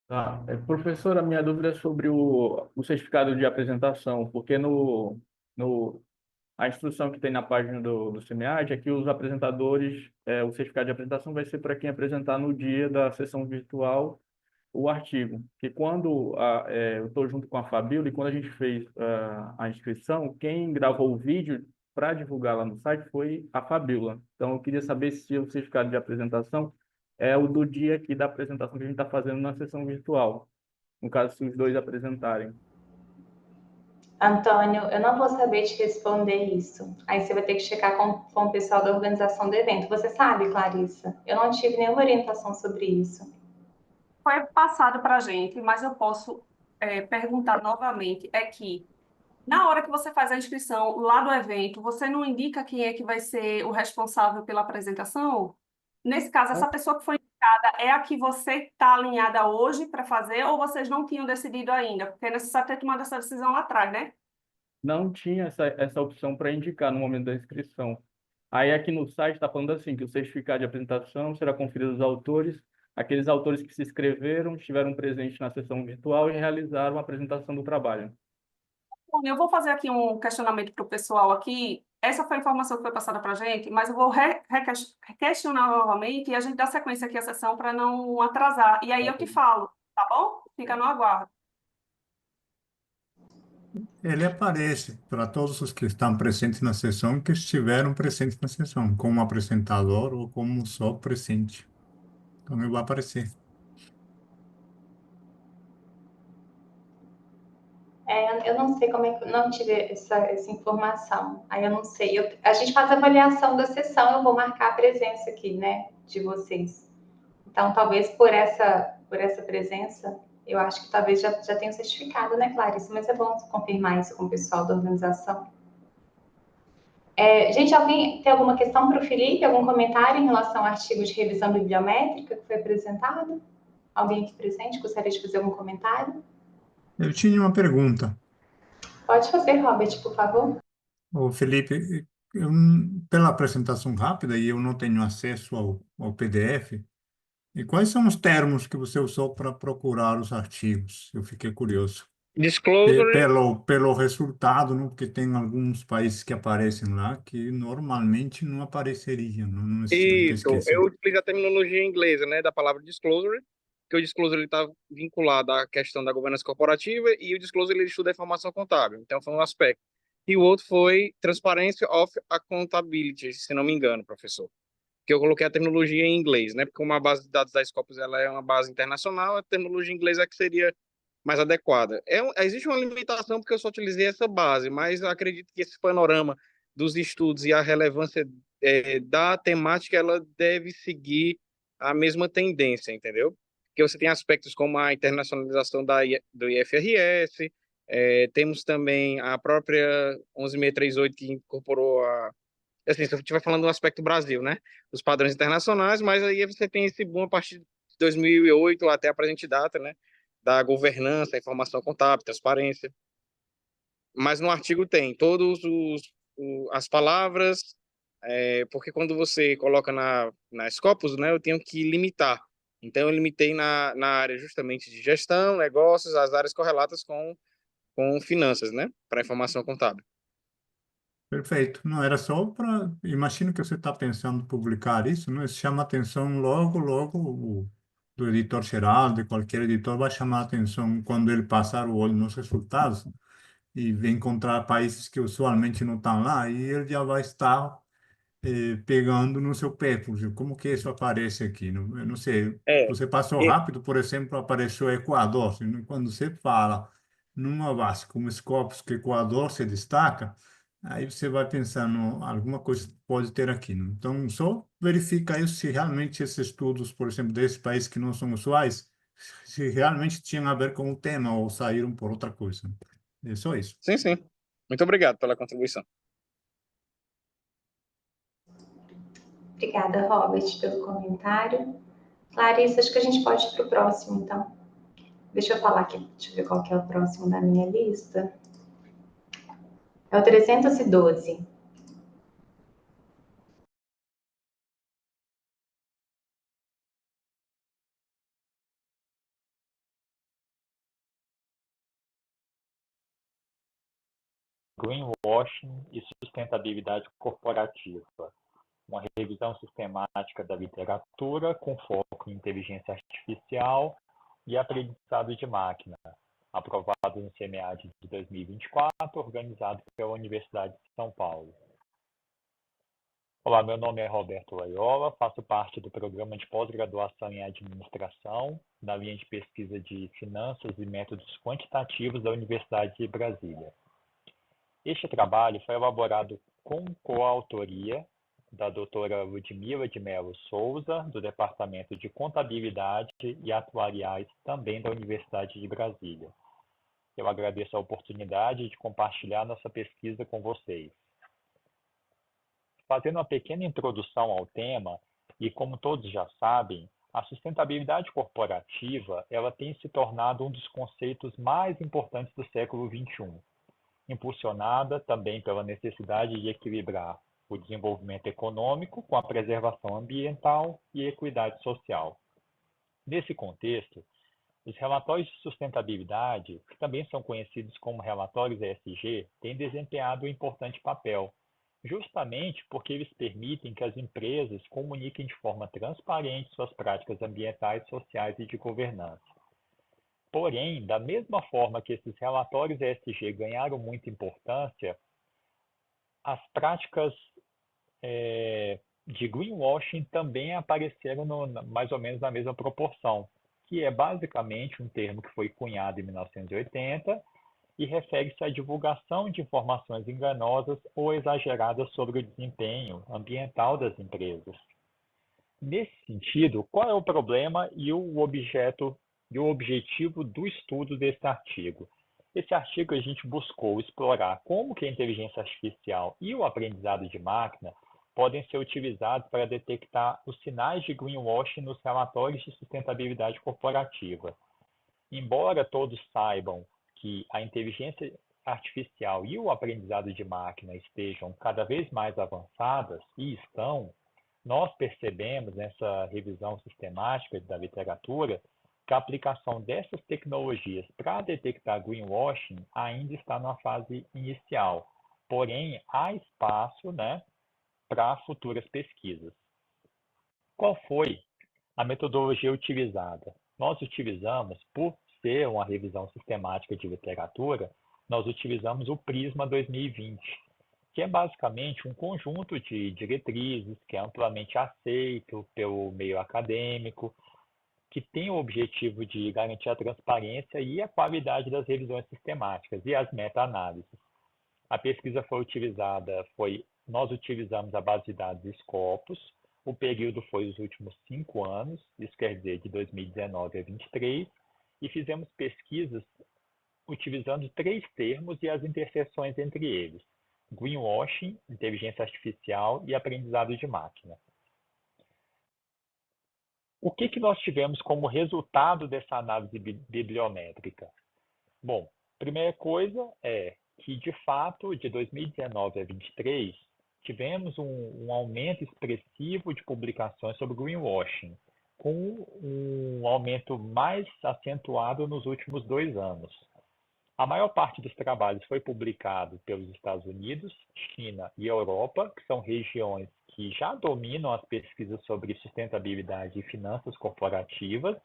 Tá. Professora, minha dúvida é sobre o certificado de apresentação, porque a instrução que tem na página do SEMEAD é que os apresentadores, o certificado de apresentação vai ser para quem apresentar no dia da sessão virtual o artigo. Que quando eu estou junto com a Fabíola e quando a gente fez a inscrição, quem gravou o vídeo para divulgar lá no site foi a Fabíola. Então, eu queria saber se o certificado de apresentação é o do dia aqui da apresentação que a gente está fazendo na sessão virtual. No caso, se os dois apresentarem. Antônio, eu não vou saber te responder isso. Aí você vai ter que checar com o pessoal da organização do evento. Você sabe, Clarissa? Eu não tive nenhuma orientação sobre isso. Foi passado para a gente, mas eu posso perguntar novamente. É que na hora que você faz a inscrição lá do evento, você não indica quem é que vai ser o responsável pela apresentação? Nesse caso, essa pessoa que foi indicada é a que você está alinhada hoje para fazer, ou vocês não tinham decidido ainda? Porque é necessário ter tomado essa decisão lá atrás, né? Não tinha essa opção para indicar no momento da inscrição. Aí aqui no site está falando assim, que o certificado de apresentação será conferido aos autores, aqueles autores que se inscreveram, estiveram presentes na sessão virtual e realizaram a apresentação do trabalho. Bom, eu vou fazer aqui um questionamento para o pessoal aqui. Essa foi a informação que foi passada para a gente, mas eu vou questionar novamente e a gente dá sequência aqui à sessão para não atrasar. E aí eu te falo, tá bom? Fica no aguardo. Ele aparece para todos os que estão presentes na sessão, que estiveram presentes na sessão, como apresentador ou como só presente. Então, ele vai aparecer. Eu não sei como é que eu não tive essa informação. Aí eu não sei. A gente faz a avaliação da sessão, eu vou marcar a presença aqui, né, de vocês. Então, talvez por essa presença, eu acho que talvez já tenha certificado, né, Clarice? Mas é bom confirmar isso com o pessoal da organização. Gente, alguém tem alguma questão para o Felipe? Algum comentário em relação ao artigo de revisão bibliométrica que foi apresentado? Alguém aqui presente gostaria de fazer algum comentário? Eu tinha uma pergunta. Pode fazer, Robert, por favor. Ô, Felipe, pela apresentação rápida, e eu não tenho acesso ao PDF, e quais são os termos que você usou para procurar os artigos? Eu fiquei curioso. Disclosure, Pelo resultado, né? Porque tem alguns países que aparecem lá que normalmente não apareceriam, não sei se eu isso. esqueci. Eu utilizo a terminologia inglesa, né, da palavra disclosure, que o disclosure está vinculado à questão da governança corporativa e o disclosure ele estuda a informação contábil. Então, foi um aspecto. E o outro foi Transparency of Accountability, se não me engano, professor. Que eu coloquei a terminologia em inglês, né? Porque como a base de dados da Scopus ela é uma base internacional, a terminologia em inglês é que seria mais adequada. Existe uma limitação porque eu só utilizei essa base, mas eu acredito que esse panorama dos estudos e a relevância da temática, ela deve seguir a mesma tendência, entendeu? Porque você tem aspectos como a internacionalização do IFRS, temos também a própria 11638 que incorporou assim, se eu estiver falando do aspecto Brasil, né? Os padrões internacionais, mas aí você tem esse boom a partir de 2008 até a presente data, né? Da governança, informação contábil, transparência. Mas no artigo tem todos as palavras, porque quando você coloca na Scopus, né? Eu tenho que limitar. Então, eu limitei na área justamente de gestão, negócios, as áreas correlatas com finanças, né? Para informação contábil. Perfeito. Não era só para. Imagino que você está pensando em publicar isso, não? Isso chama atenção logo do editor-geral, de qualquer editor, vai chamar a atenção quando ele passar o olho nos resultados e encontrar países que usualmente não estão lá, e ele já vai estar pegando no seu pé, por exemplo, como que isso aparece aqui? Eu não sei. É, Você passou rápido, por exemplo, apareceu Equador. Quando você fala numa base como Scopus que Equador se destaca, aí você vai pensando, alguma coisa pode ter aqui, né? Então, só verifica isso se realmente esses estudos, por exemplo, desses países que não são usuais, se realmente tinham a ver com o tema ou saíram por outra coisa. É só isso. sim, sim. Muito obrigado pela contribuição. Obrigada, Robert, pelo comentário. Clarissa, acho que a gente pode ir para o próximo, então. Deixa eu falar aqui, deixa eu ver qual que é o próximo da minha lista. É o 312. Greenwashing e sustentabilidade corporativa, uma revisão sistemática da literatura com foco em inteligência artificial e aprendizado de máquina, aprovado no CMEAD de 2024, organizado pela Universidade de São Paulo. Olá, meu nome é Roberto Loyola, faço parte do programa de pós-graduação em administração, da linha de pesquisa de finanças e métodos quantitativos da Universidade de Brasília. Este trabalho foi elaborado com coautoria da doutora Ludmila de Mello Souza, do Departamento de Contabilidade e Atuariais, também da Universidade de Brasília. Eu agradeço a oportunidade de compartilhar nossa pesquisa com vocês. Fazendo uma pequena introdução ao tema, e como todos já sabem, a sustentabilidade corporativa ela tem se tornado um dos conceitos mais importantes do século XXI, impulsionada também pela necessidade de equilibrar o desenvolvimento econômico com a preservação ambiental e equidade social. Nesse contexto, os relatórios de sustentabilidade, que também são conhecidos como relatórios ESG, têm desempenhado um importante papel, justamente porque eles permitem que as empresas comuniquem de forma transparente suas práticas ambientais, sociais e de governança. Porém, da mesma forma que esses relatórios ESG ganharam muita importância, as práticas de greenwashing também apareceram mais ou menos na mesma proporção, que é basicamente um termo que foi cunhado em 1980 e refere-se à divulgação de informações enganosas ou exageradas sobre o desempenho ambiental das empresas. Nesse sentido, qual é o problema e o objetivo do estudo desse artigo? Esse artigo a gente buscou explorar como que a inteligência artificial e o aprendizado de máquina podem ser utilizados para detectar os sinais de greenwashing nos relatórios de sustentabilidade corporativa. Embora todos saibam que a inteligência artificial e o aprendizado de máquina estejam cada vez mais avançadas, e estão, nós percebemos nessa revisão sistemática da literatura que a aplicação dessas tecnologias para detectar greenwashing ainda está na fase inicial. Porém, há espaço, para futuras pesquisas. Qual foi a metodologia utilizada? Nós utilizamos, por ser uma revisão sistemática de literatura, nós utilizamos o Prisma 2020, que é basicamente um conjunto de diretrizes que é amplamente aceito pelo meio acadêmico, que tem o objetivo de garantir a transparência e a qualidade das revisões sistemáticas e as meta-análises. A pesquisa nós utilizamos a base de dados Scopus, o período foi os últimos 5 anos, isso quer dizer de 2019 a 2023, e fizemos pesquisas utilizando 3 termos e as interseções entre eles: greenwashing, inteligência artificial e aprendizado de máquina. O que nós tivemos como resultado dessa análise bibliométrica? Bom, primeira coisa é que, de fato, de 2019 a 2023, tivemos um aumento expressivo de publicações sobre greenwashing, com um aumento mais acentuado nos últimos 2 anos. A maior parte dos trabalhos foi publicado pelos Estados Unidos, China e Europa, que são regiões que já dominam as pesquisas sobre sustentabilidade e finanças corporativas,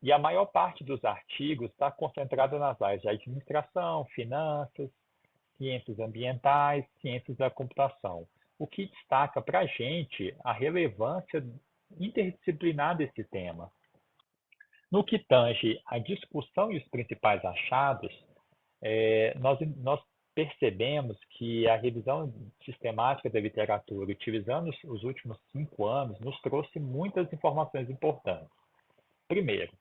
e a maior parte dos artigos está concentrada nas áreas de administração, finanças, ciências ambientais, ciências da computação, o que destaca para a gente a relevância interdisciplinar desse tema. No que tange a discussão e os principais achados, nós percebemos que a revisão sistemática da literatura, utilizando os últimos 5 anos, nos trouxe muitas informações importantes. Primeiro,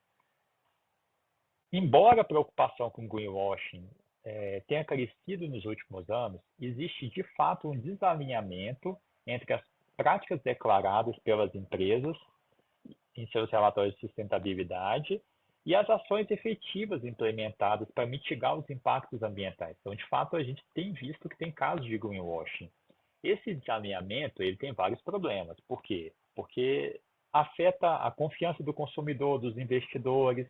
embora a preocupação com greenwashing tenha crescido nos últimos anos, existe de fato um desalinhamento entre as práticas declaradas pelas empresas em seus relatórios de sustentabilidade e as ações efetivas implementadas para mitigar os impactos ambientais. Então, de fato, a gente tem visto que tem casos de greenwashing. Esse desalinhamento ele tem vários problemas. Por quê? Porque afeta a confiança do consumidor, dos investidores,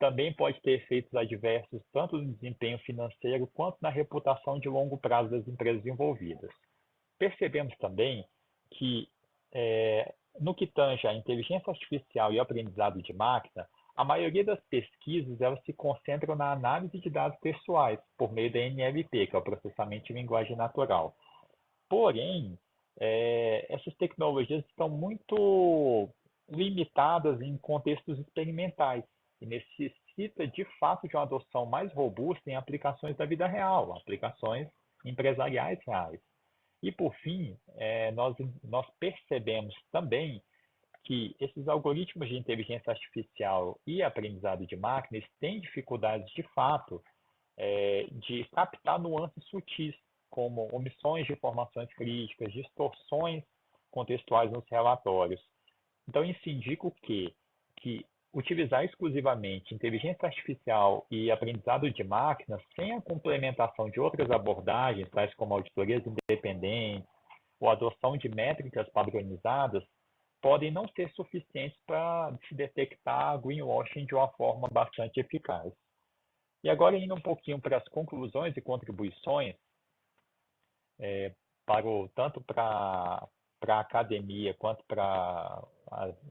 também pode ter efeitos adversos tanto no desempenho financeiro quanto na reputação de longo prazo das empresas envolvidas. Percebemos também que, no que tange à inteligência artificial e aprendizado de máquina, a maioria das pesquisas elas se concentram na análise de dados textuais, por meio da NLP, que é o processamento de linguagem natural. Porém, essas tecnologias estão muito limitadas em contextos experimentais e necessita, de fato, de uma adoção mais robusta em aplicações da vida real, aplicações empresariais reais. E, por fim, nós percebemos também que esses algoritmos de inteligência artificial e aprendizado de máquinas têm dificuldades, de fato, de captar nuances sutis, como omissões de informações críticas, distorções contextuais nos relatórios. Então, isso indica o quê? Que utilizar exclusivamente inteligência artificial e aprendizado de máquinas, sem a complementação de outras abordagens, tais como auditorias independentes ou adoção de métricas padronizadas, podem não ser suficientes para se detectar greenwashing de uma forma bastante eficaz. E agora, indo um pouquinho para as conclusões e contribuições, tanto para a academia quanto para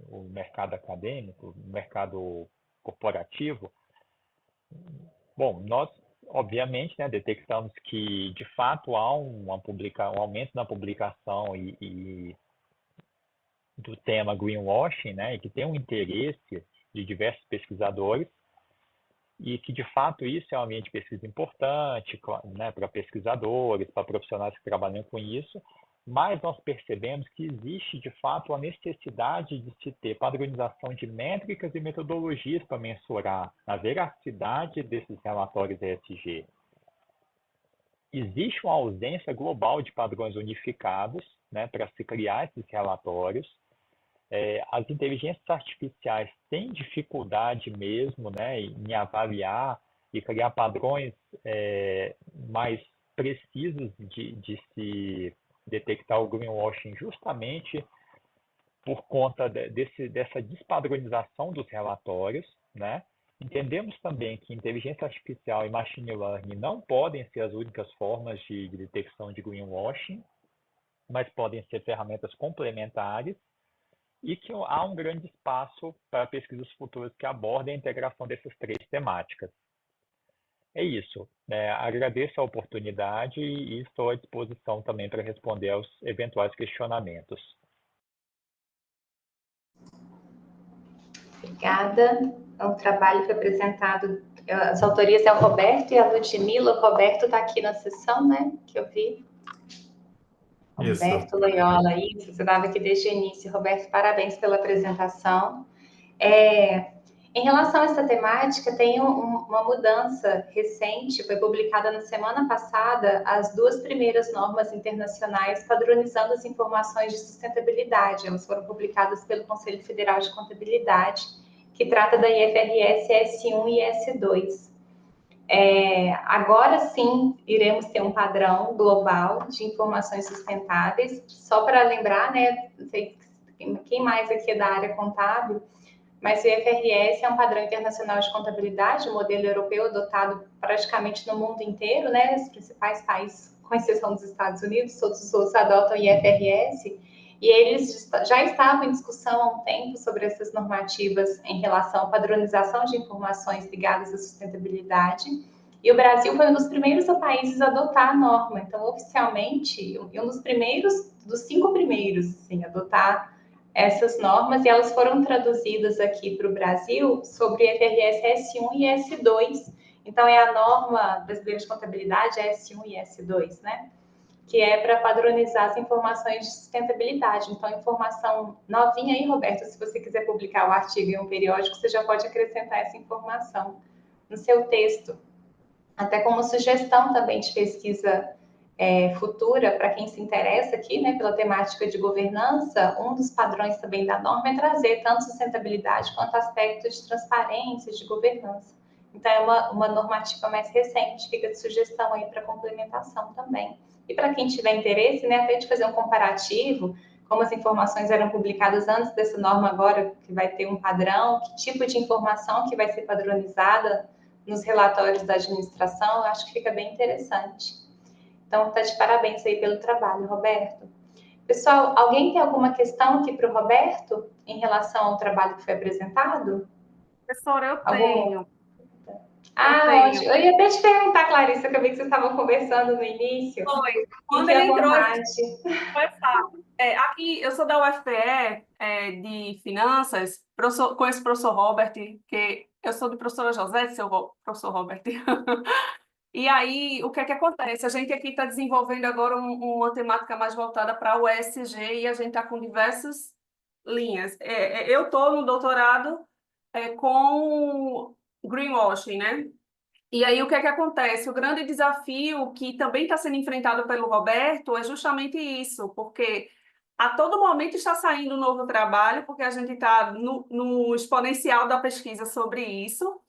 o mercado acadêmico, o mercado corporativo. Bom, nós, obviamente, detectamos que, de fato, há um aumento na publicação do tema greenwashing, e que tem um interesse de diversos pesquisadores, e que, de fato, isso é um ambiente de pesquisa importante, para pesquisadores, para profissionais que trabalham com isso, mas nós percebemos que existe, de fato, a necessidade de se ter padronização de métricas e metodologias para mensurar a veracidade desses relatórios ESG. Existe uma ausência global de padrões unificados, para se criar esses relatórios. As inteligências artificiais têm dificuldade mesmo, em avaliar e criar padrões mais precisos de se detectar o greenwashing, justamente por conta dessa despadronização dos relatórios, Entendemos também que inteligência artificial e machine learning não podem ser as únicas formas de detecção de greenwashing, mas podem ser ferramentas complementares, e que há um grande espaço para pesquisas futuras que abordem a integração dessas três temáticas. É isso. Agradeço a oportunidade e estou à disposição também para responder aos eventuais questionamentos. Obrigada. O trabalho foi apresentado, as autorias é o Roberto e a Ludmila. O Roberto está aqui na sessão, que eu vi. Roberto Loyola, isso, você estava aqui desde o início. Roberto, parabéns pela apresentação. Em relação a essa temática, tem uma mudança recente, foi publicada na semana passada, as 2 primeiras normas internacionais padronizando as informações de sustentabilidade. Elas foram publicadas pelo Conselho Federal de Contabilidade, que trata da IFRS S1 e S2. Agora sim, iremos ter um padrão global de informações sustentáveis. Só para lembrar, não sei quem mais aqui é da área contábil, mas o IFRS é um padrão internacional de contabilidade, um modelo europeu adotado praticamente no mundo inteiro, Os principais países, com exceção dos Estados Unidos, todos os outros adotam o IFRS, e eles já estavam em discussão há um tempo sobre essas normativas em relação à padronização de informações ligadas à sustentabilidade, e o Brasil foi um dos primeiros países a adotar a norma. Então, oficialmente, um dos 5 primeiros, a adotar essas normas, e elas foram traduzidas aqui para o Brasil sobre IFRS S1 e S2. Então, é a norma brasileira de contabilidade, S1 e S2, que é para padronizar as informações de sustentabilidade. Então, informação novinha aí, Roberto, se você quiser publicar o artigo em um periódico, você já pode acrescentar essa informação no seu texto. Até como sugestão também de pesquisa futura, para quem se interessa aqui, pela temática de governança, um dos padrões também da norma é trazer tanto sustentabilidade quanto aspectos de transparência, de governança. Então, é uma normativa mais recente, fica de sugestão aí para complementação também. E para quem tiver interesse, até de fazer um comparativo, como as informações eram publicadas antes dessa norma, agora que vai ter um padrão, que tipo de informação que vai ser padronizada nos relatórios da administração, eu acho que fica bem interessante. Então, está de parabéns aí pelo trabalho, Roberto. Pessoal, alguém tem alguma questão aqui para o Roberto em relação ao trabalho que foi apresentado? Professora, eu tenho. Ótimo. Eu ia até te perguntar, Clarissa, que eu vi que vocês estavam conversando no início. Foi. Quando Fique à ele entrou, vontade. aqui eu sou da UFPE, de Finanças, conheço o professor Robert, que eu sou de professora José, professor Robert. E aí, o que é que acontece? A gente aqui está desenvolvendo agora uma temática mais voltada para o ESG e a gente está com diversas linhas. Eu estou no doutorado com greenwashing, né? E aí, o que é que acontece? O grande desafio que também está sendo enfrentado pelo Roberto é justamente isso, porque a todo momento está saindo um novo trabalho, porque a gente está no exponencial da pesquisa sobre isso,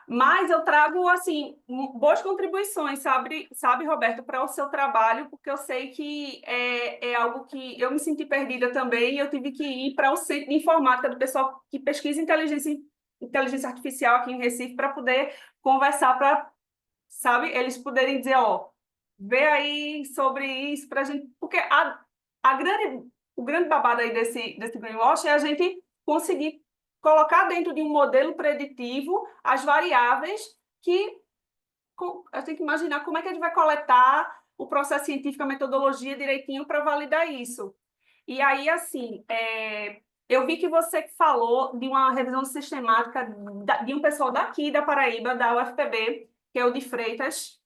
mas eu trago, assim, boas contribuições, sabe, Roberto, para o seu trabalho, porque eu sei que é algo que eu me senti perdida também, e eu tive que ir para o Centro de Informática do pessoal que pesquisa inteligência artificial aqui em Recife para poder conversar para, sabe, eles poderem dizer, ó, vê aí sobre isso para a gente, porque o grande babado aí desse greenwash é a gente conseguir colocar dentro de um modelo preditivo as variáveis que eu tenho que imaginar como é que a gente vai coletar o processo científico, a metodologia direitinho para validar isso. E aí, assim, eu vi que você falou de uma revisão sistemática de um pessoal daqui da Paraíba, da UFPB, que é o de Freitas,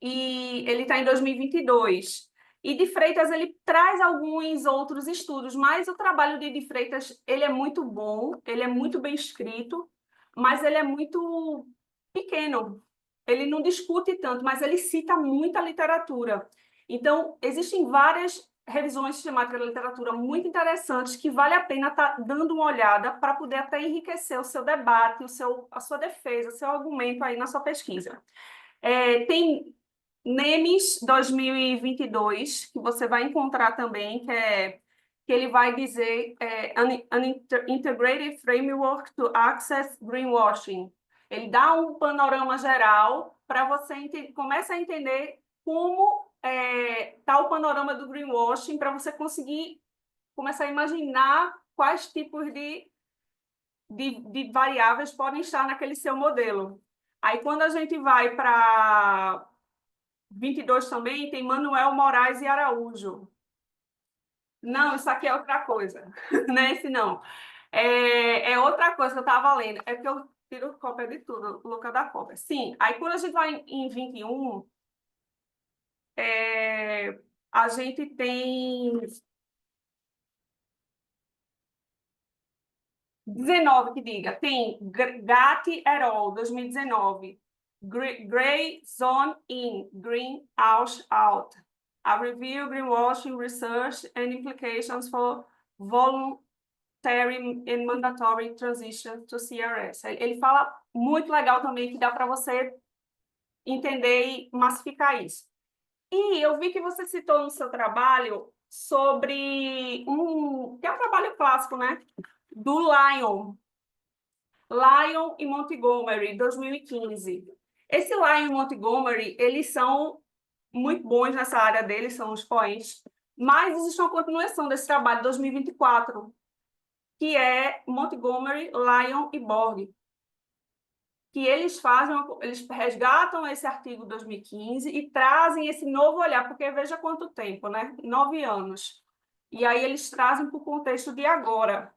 e ele está em 2022. E de Freitas ele traz alguns outros estudos, mas o trabalho de Freitas ele é muito bom, ele é muito bem escrito, mas ele é muito pequeno. Ele não discute tanto, mas ele cita muita literatura. Então, existem várias revisões sistemáticas da literatura muito interessantes que vale a pena estar dando uma olhada para poder até enriquecer o seu debate, a sua defesa, o seu argumento aí na sua pesquisa. Tem NEMES 2022, que você vai encontrar também, que ele vai dizer an Integrated Framework to Access Greenwashing. Ele dá um panorama geral para você começar a entender como está o panorama do greenwashing, para você conseguir começar a imaginar quais tipos de variáveis podem estar naquele seu modelo. Aí, quando a gente vai para 22 também, tem Manuel Moraes e Araújo. Não, isso aqui é outra coisa. Não é esse, não. É outra coisa que eu estava lendo. É porque eu tiro cópia de tudo, louca da cópia. Sim, aí quando a gente vai em 21, a gente tem 19, que diga. Tem Gatti et al., 2019. Gray Zone in, Greenwash Out. A Review Greenwashing Research and Implications for Voluntary and Mandatory Transition to CRS. Ele fala muito legal também, que dá para você entender e massificar isso. E eu vi que você citou no seu trabalho sobre que é um trabalho clássico, né? Do Lyon e Montgomery, 2015. Esse Lyon e Montgomery, eles são muito bons nessa área deles, são os poentes, mas existe uma continuação desse trabalho de 2024, que é Montgomery, Lyon e Borg, que eles resgatam esse artigo 2015 e trazem esse novo olhar, porque veja quanto tempo, né? 9 anos. E aí eles trazem para o contexto de agora.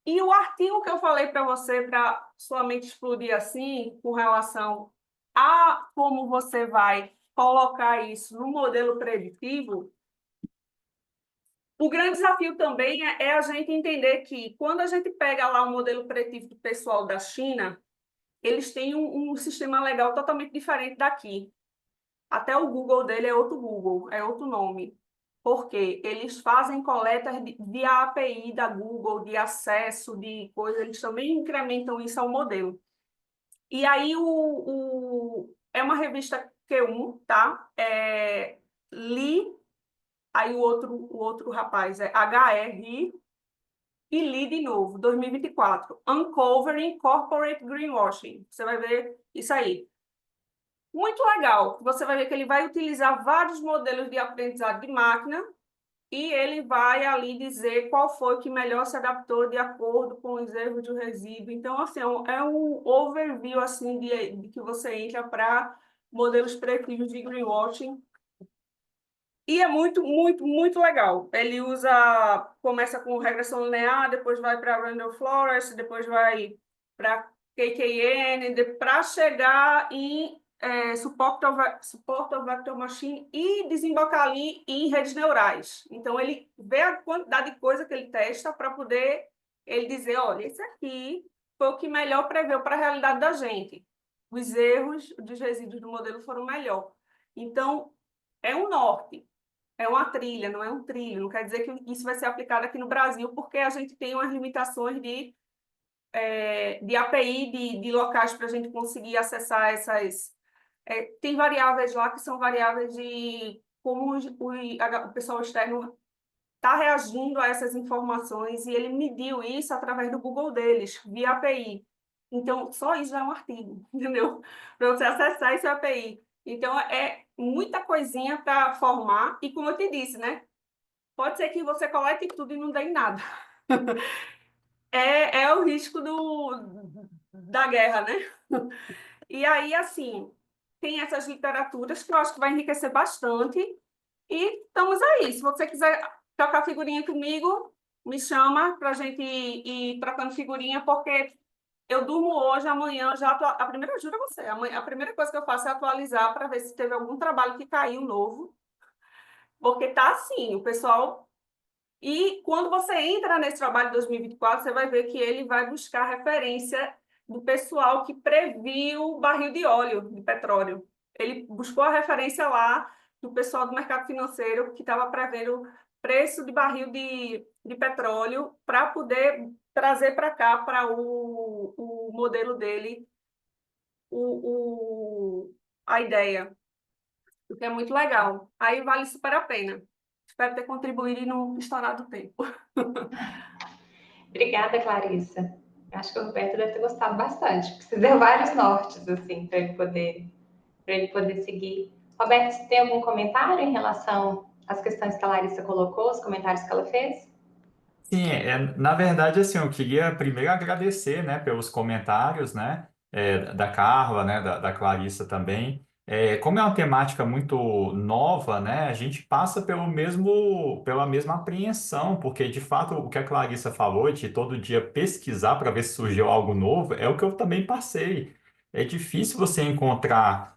E o artigo que eu falei para você, para sua mente explodir assim, com relação a como você vai colocar isso no modelo preditivo, o grande desafio também é a gente entender que, quando a gente pega lá o modelo preditivo do pessoal da China, eles têm um sistema legal totalmente diferente daqui. Até o Google dele é outro Google, é outro nome. Porque eles fazem coletas via API da Google, de acesso, de coisas, eles também incrementam isso ao modelo. E aí é uma revista Q1, tá? Lee, aí o outro rapaz é HRI, e Lee de novo, 2024. Uncovering Corporate Greenwashing. Você vai ver isso aí. Muito legal. Você vai ver que ele vai utilizar vários modelos de aprendizado de máquina e ele vai ali dizer qual foi que melhor se adaptou de acordo com os erros de resíduo. Então, assim, é um overview assim, de que você entra para modelos preditivos de greenwashing. E é muito, muito, muito legal. Ele começa com regressão linear, depois vai para Randall Forest, depois vai para KKN, para chegar em Support of Vector Machine e desembocar ali em redes neurais. Então, ele vê a quantidade de coisa que ele testa para poder ele dizer, olha, esse aqui foi o que melhor preveu para a realidade da gente. Os erros dos resíduos do modelo foram melhor. Então, é um norte. É uma trilha, não é um trilho. Não quer dizer que isso vai ser aplicado aqui no Brasil, porque a gente tem umas limitações de API, de locais para a gente conseguir acessar essas. Tem variáveis lá que são variáveis de como o pessoal externo está reagindo a essas informações, e ele mediu isso através do Google deles, via API. Então, só isso já é um artigo, entendeu? Para você acessar esse API. Então, é muita coisinha para formar, e como eu te disse, né? Pode ser que você colete tudo e não dê em nada. É o risco da guerra, né? E aí, assim, tem essas literaturas que eu acho que vai enriquecer bastante. E estamos aí. Se você quiser trocar figurinha comigo, me chama para a gente ir trocando figurinha, porque eu durmo hoje, amanhã eu já a primeira, juro a você, a primeira coisa que eu faço é atualizar para ver se teve algum trabalho que caiu novo, porque tá assim, o pessoal. E quando você entra nesse trabalho de 2024, você vai ver que ele vai buscar referência do pessoal que previu o barril de óleo, de petróleo. Ele buscou a referência lá do pessoal do mercado financeiro que estava prevendo preço de barril de petróleo para poder trazer para cá, para o modelo dele, a ideia, o que é muito legal. Aí vale super a pena. Espero ter contribuído e não estourado o tempo. Obrigada, Clarissa. Acho que o Roberto deve ter gostado bastante, porque você deu vários nortes, assim, para ele poder seguir. Roberto, você tem algum comentário em relação às questões que a Larissa colocou, os comentários que ela fez? Sim, na verdade, assim, eu queria primeiro agradecer, né, pelos comentários, né, da Carla, né, da Clarissa também. Como é uma temática muito nova, né, a gente passa pela mesma apreensão, porque, de fato, o que a Clarissa falou, de todo dia pesquisar para ver se surgiu algo novo, é o que eu também passei. É difícil você encontrar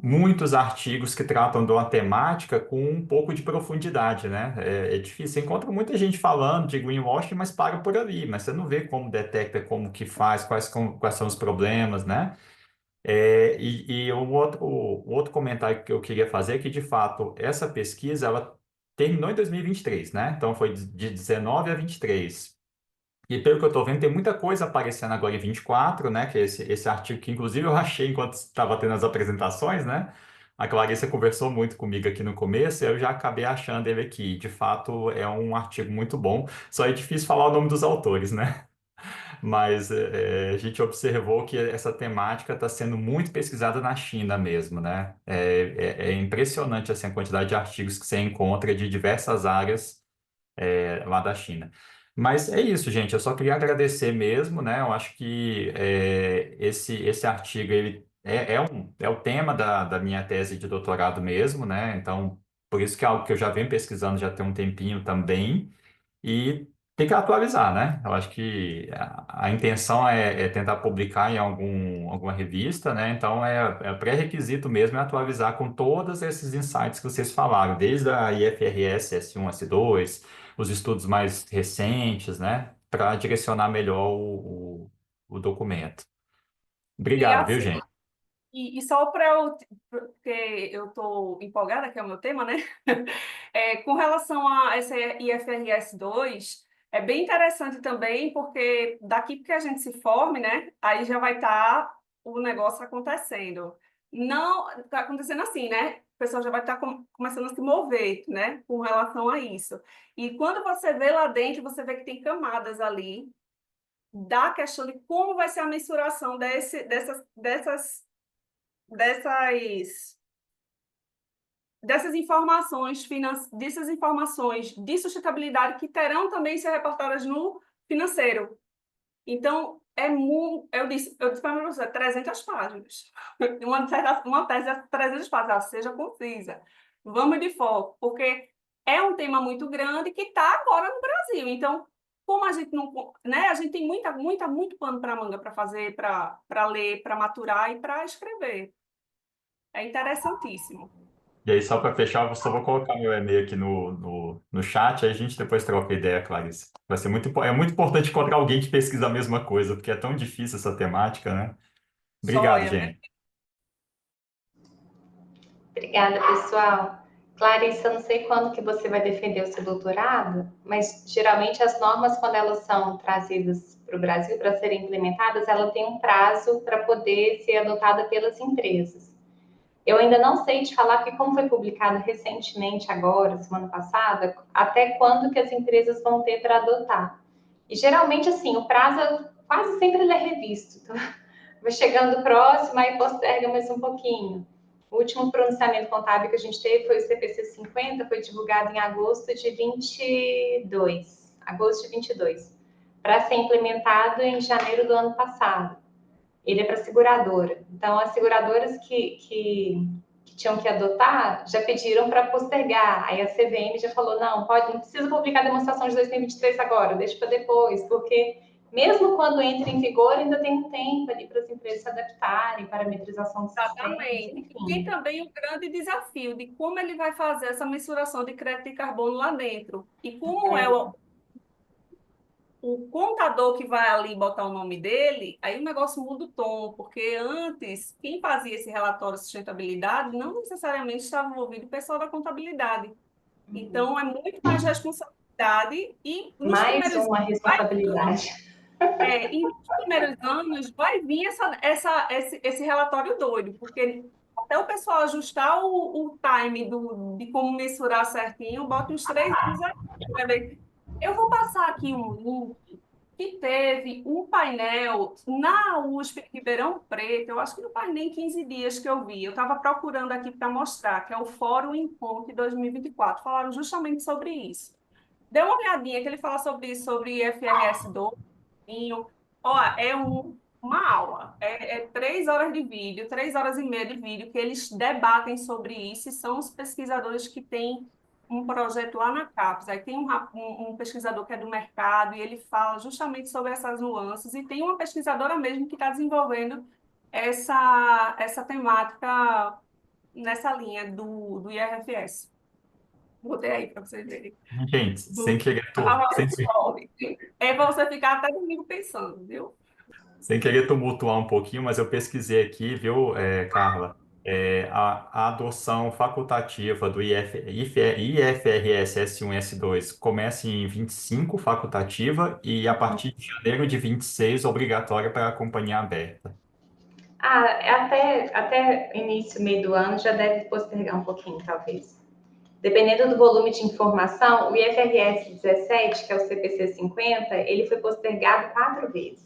muitos artigos que tratam de uma temática com um pouco de profundidade, né? É difícil. Você encontra muita gente falando de greenwashing, mas para por ali. Mas você não vê como detecta, como que faz, quais são os problemas, né? E o outro comentário que eu queria fazer é que, de fato, essa pesquisa, ela terminou em 2023, né? Então, foi de 19 a 23. E pelo que eu estou vendo, tem muita coisa aparecendo agora em 24, né? Que é esse artigo que, inclusive, eu achei enquanto estava tendo as apresentações, né? A Clarissa conversou muito comigo aqui no começo, e eu já acabei achando ele aqui. De fato, é um artigo muito bom. Só é difícil falar o nome dos autores, né? Mas a gente observou que essa temática está sendo muito pesquisada na China mesmo, né? É impressionante assim, a quantidade de artigos que você encontra de diversas áreas lá da China. Mas é isso, gente. Eu só queria agradecer mesmo, né? Eu acho que esse artigo ele é o tema da minha tese de doutorado mesmo, né? Então, por isso que é algo que eu já venho pesquisando já tem um tempinho também. E tem que atualizar, né? Eu acho que a intenção é tentar publicar em alguma revista, né? Então, pré-requisito mesmo é atualizar com todos esses insights que vocês falaram, desde a IFRS S1, S2, os estudos mais recentes, né? Para direcionar melhor o documento. E Obrigado, viu, assim, gente? só para eu, porque eu estou empolgada, que é o meu tema, né? Com relação a esse IFRS 2, é bem interessante também, porque daqui que a gente se forme, né? Aí já vai estar o negócio acontecendo. Não, está acontecendo assim, né? O pessoal já vai estar começando a se mover, né? Com relação a isso. E quando você vê lá dentro, você vê que tem camadas ali da questão de como vai ser a mensuração dessas dessas informações dessas informações de sustentabilidade que terão também ser reportadas no financeiro. Então, eu disse para você, 300 páginas. Uma tese de 300 páginas, seja concisa. Vamos de foco, porque é um tema muito grande que está agora no Brasil. Então, como a gente não, né, a gente tem muito pano para manga para fazer, para ler, para maturar e para escrever. É interessantíssimo. E aí, só para fechar, eu só vou colocar meu e-mail aqui no chat, aí a gente depois troca ideia, Clarice. Vai ser é muito importante encontrar alguém que pesquisa a mesma coisa, porque é tão difícil essa temática, né? Obrigado, Sóia, né? gente. Obrigada, pessoal. Clarice, eu não sei quando que você vai defender o seu doutorado, mas geralmente as normas, quando elas são trazidas para o Brasil para serem implementadas, ela tem um prazo para poder ser adotada pelas empresas. Eu ainda não sei te falar, porque como foi publicado recentemente agora, semana passada, até quando que as empresas vão ter para adotar. E geralmente, assim, o prazo quase sempre ele é revisto. Então, vai chegando próximo, aí posterga mais um pouquinho. O último pronunciamento contábil que a gente teve foi o CPC 50, foi divulgado em agosto de 22, para ser implementado em janeiro do ano passado. Ele é para seguradora. Então, as seguradoras que tinham que adotar já pediram para postergar. Aí a CVM já falou, não precisa publicar a demonstração de 2023 agora, deixa para depois, porque mesmo quando entra em vigor, ainda tem um tempo ali para as empresas se adaptarem, parametrização de sistemas, Exatamente. enfim. E também o grande desafio de como ele vai fazer essa mensuração de crédito de carbono lá dentro. E como é o contador que vai ali botar o nome dele, aí o negócio muda o tom, porque antes, quem fazia esse relatório de sustentabilidade não necessariamente estava envolvido o pessoal da contabilidade. Então, é muito mais responsabilidade e nos Mais primeiros uma anos, responsabilidade. e nos primeiros anos vai vir esse relatório doido, porque até o pessoal ajustar o time de como mensurar certinho, bota uns 3 anos aí. Eu vou passar aqui um link que teve um painel na USP em Ribeirão Preto, eu acho que não faz nem 15 dias que eu vi. Eu estava procurando aqui para mostrar, que é o Fórum Encontro 2024. Falaram justamente sobre isso. Dê uma olhadinha que ele fala sobre isso, sobre IFRS 2. Ó, uma aula, 3 horas de vídeo, 3 horas e meia de vídeo, que eles debatem sobre isso, e são os pesquisadores que têm um projeto lá na CAPES. Aí tem um pesquisador que é do mercado, e ele fala justamente sobre essas nuances, e tem uma pesquisadora mesmo que está desenvolvendo essa temática nessa linha do IRFS. Botei aí para vocês verem. Gente, sem querer, É para você ficar até domingo pensando, viu? sem querer tumultuar um pouquinho, mas eu pesquisei aqui, viu, Carla? A adoção facultativa do IFRS S1 e S2 começa em 25, facultativa, e a partir de janeiro de 26, obrigatória para a companhia aberta. Até início, meio do ano, já deve postergar um pouquinho, talvez. Dependendo do volume de informação, o IFRS 17, que é o CPC 50, ele foi postergado 4 vezes.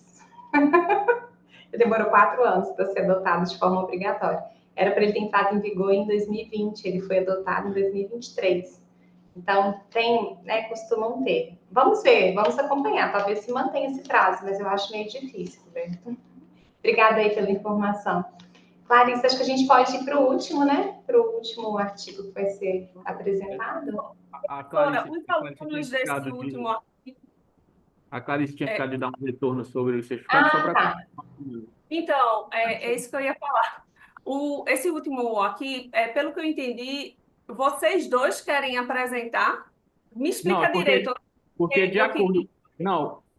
Demorou 4 anos para ser adotado de forma obrigatória. Era para ele ter entrado em vigor em 2020, ele foi adotado em 2023. Então, costumam ter. Vamos ver, vamos acompanhar. Talvez se mantenha esse prazo, mas eu acho meio difícil, Roberto. Obrigada aí pela informação. Clarice, acho que a gente pode ir para o último, né? Para o último artigo que vai ser apresentado. A Agora, Clarice, os a Clarice tinha alunos desse ficado último de, artigo. a Clarice tinha ficado de dar um retorno sobre o certificado, só para... Tá. Então, é isso que eu ia falar. Esse último aqui, pelo que eu entendi, vocês dois querem apresentar? Me explica Não, direito. porque de Eu queria.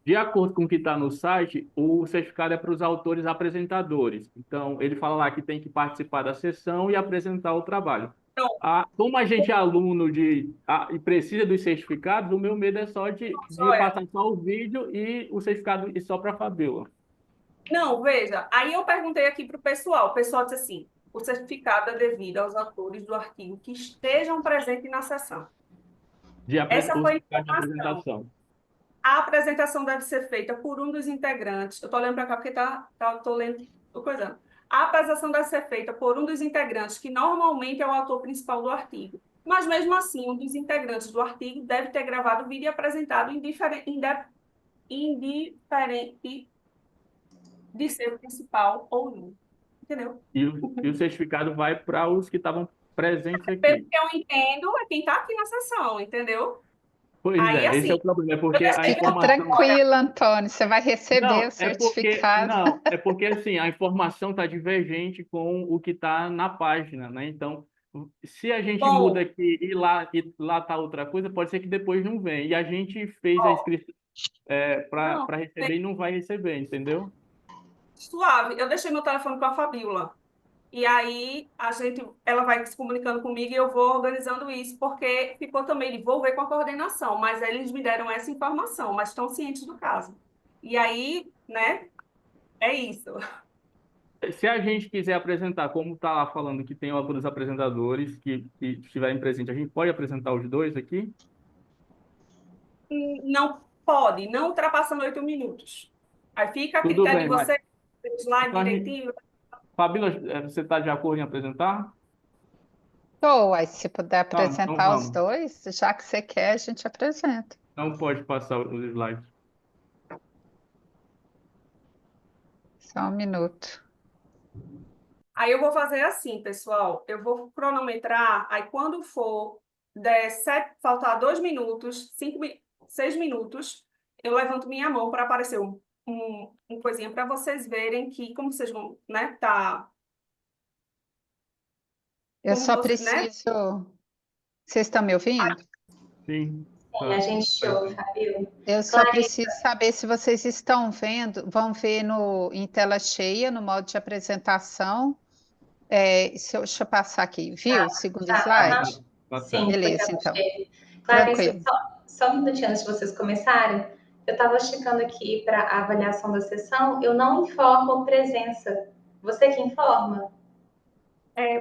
de acordo com o que está no site, o certificado é para os autores apresentadores. Então, ele fala lá que tem que participar da sessão e apresentar o trabalho. Como a gente é aluno e precisa dos certificados, o meu medo é só de passar só o vídeo e o certificado e só para a Fabiola. Não, veja, aí eu perguntei aqui para o pessoal disse assim, o certificado é devido aos autores do artigo que estejam presentes na sessão. Essa foi a informação. A apresentação deve ser feita por um dos integrantes. Eu estou olhando para cá porque estou lendo, estou coisando. a apresentação deve ser feita por um dos integrantes, que normalmente é o autor principal do artigo. Mas, mesmo assim, um dos integrantes do artigo deve ter gravado o vídeo e apresentado indiferente de ser o principal ou não. Entendeu? E o certificado vai para os que estavam presentes Pelo aqui. que eu entendo, é quem está aqui na sessão, entendeu? Pois Aí, é, esse é assim, o problema, é eu porque a deixei Fica informação. tranquila, Antônio, você vai receber o certificado. É porque assim, a informação está divergente com o que está na página, né? Então, se a gente muda bom, aqui e lá está outra coisa, pode ser que depois não venha. E a gente fez a inscrição não, para receber e não vai receber, entendeu? suave. Eu deixei meu telefone com a Fabíola. E aí ela vai se comunicando comigo e eu vou organizando isso, porque ficou também de vou ver com a coordenação, mas eles me deram essa informação, mas estão cientes do caso. E aí, né, é isso. Se a gente quiser apresentar, como está lá falando que tem alguns apresentadores que estiverem presentes, a gente pode apresentar os dois aqui? Não pode, não ultrapassando 8 minutos. Aí fica a Tudo critério de bem, mas você, slide então direitinho. Fabíola, você está de acordo em apresentar? Tô, aí se puder Então apresentar os vamos. dois, já que você quer, a gente apresenta. Não pode passar os slides. Só um minuto. Aí eu vou fazer assim, pessoal. Eu vou cronometrar. Aí quando for faltar 2 minutos, 6 minutos, eu levanto minha mão para aparecer um coisinha para vocês verem que, como vocês vão, né? Tá. Eu Como só você, né? preciso. Vocês estão me ouvindo? Sim, Sim, a gente show, Fabio. Eu só Clarissa, preciso saber se vocês estão vendo, vão ver em tela cheia, no modo de apresentação. Deixa eu passar aqui, viu? Segundo tá, slide? tá sim, certo. foi Beleza, tela então. cheia. Clarissa, Tranquilo. só um minutinho antes de vocês começarem, eu estava checando aqui para a avaliação da sessão, eu não informo presença. Você que informa?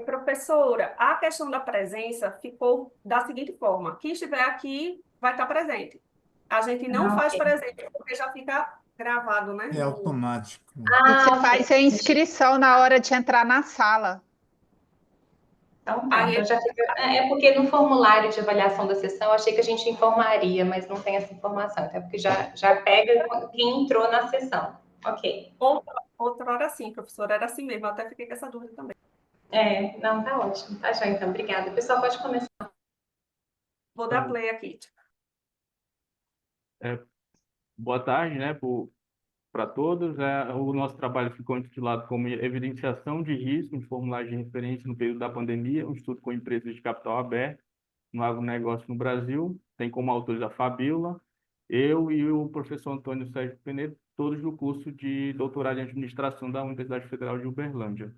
Professora, a questão da presença ficou da seguinte forma: quem estiver aqui vai estar presente. A gente não Ah, faz ok. presente porque já fica gravado, né? É automático. E você Ok. faz a inscrição na hora de entrar na sala. Então tá, Aí então já fica. É porque no formulário de avaliação da sessão eu achei que a gente informaria, mas não tem essa informação, então é porque já pega quem entrou na sessão. Ok. outra hora sim, professora, era assim mesmo, eu até fiquei com essa dúvida também. Não, tá ótimo. Tá já, então, obrigada. O pessoal pode começar. Vou dar play aqui. Boa tarde, né, para todos. O nosso trabalho ficou intitulado como Evidenciação de Risco em Formulários de Referência no período da pandemia, um estudo com empresas de capital aberto no agronegócio no Brasil. Tem como autores a Fabíola, eu e o professor Antônio Sérgio Penedo, todos do curso de doutorado em administração da Universidade Federal de Uberlândia.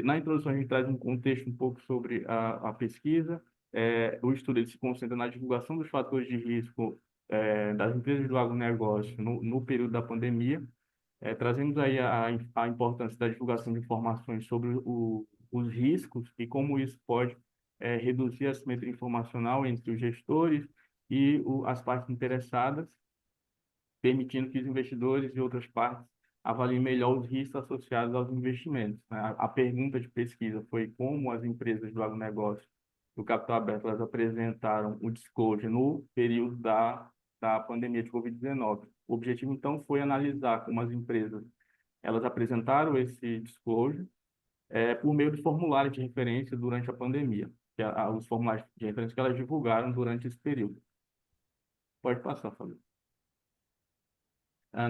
Na introdução, a gente traz um contexto um pouco sobre a pesquisa. O estudo ele se concentra na divulgação dos fatores de risco das empresas do agronegócio no período da pandemia. Trazemos aí a importância da divulgação de informações sobre os riscos e como isso pode reduzir a assimetria informacional entre os gestores e as partes interessadas, permitindo que os investidores e outras partes avaliem melhor os riscos associados aos investimentos. A pergunta de pesquisa foi como as empresas do agronegócio do capital aberto elas apresentaram o disclosure no período da pandemia de Covid-19. O objetivo, então, foi analisar como as empresas elas apresentaram esse disclosure por meio de formulários de referência durante a pandemia, os formulários de referência que elas divulgaram durante esse período. Pode passar, Fábio.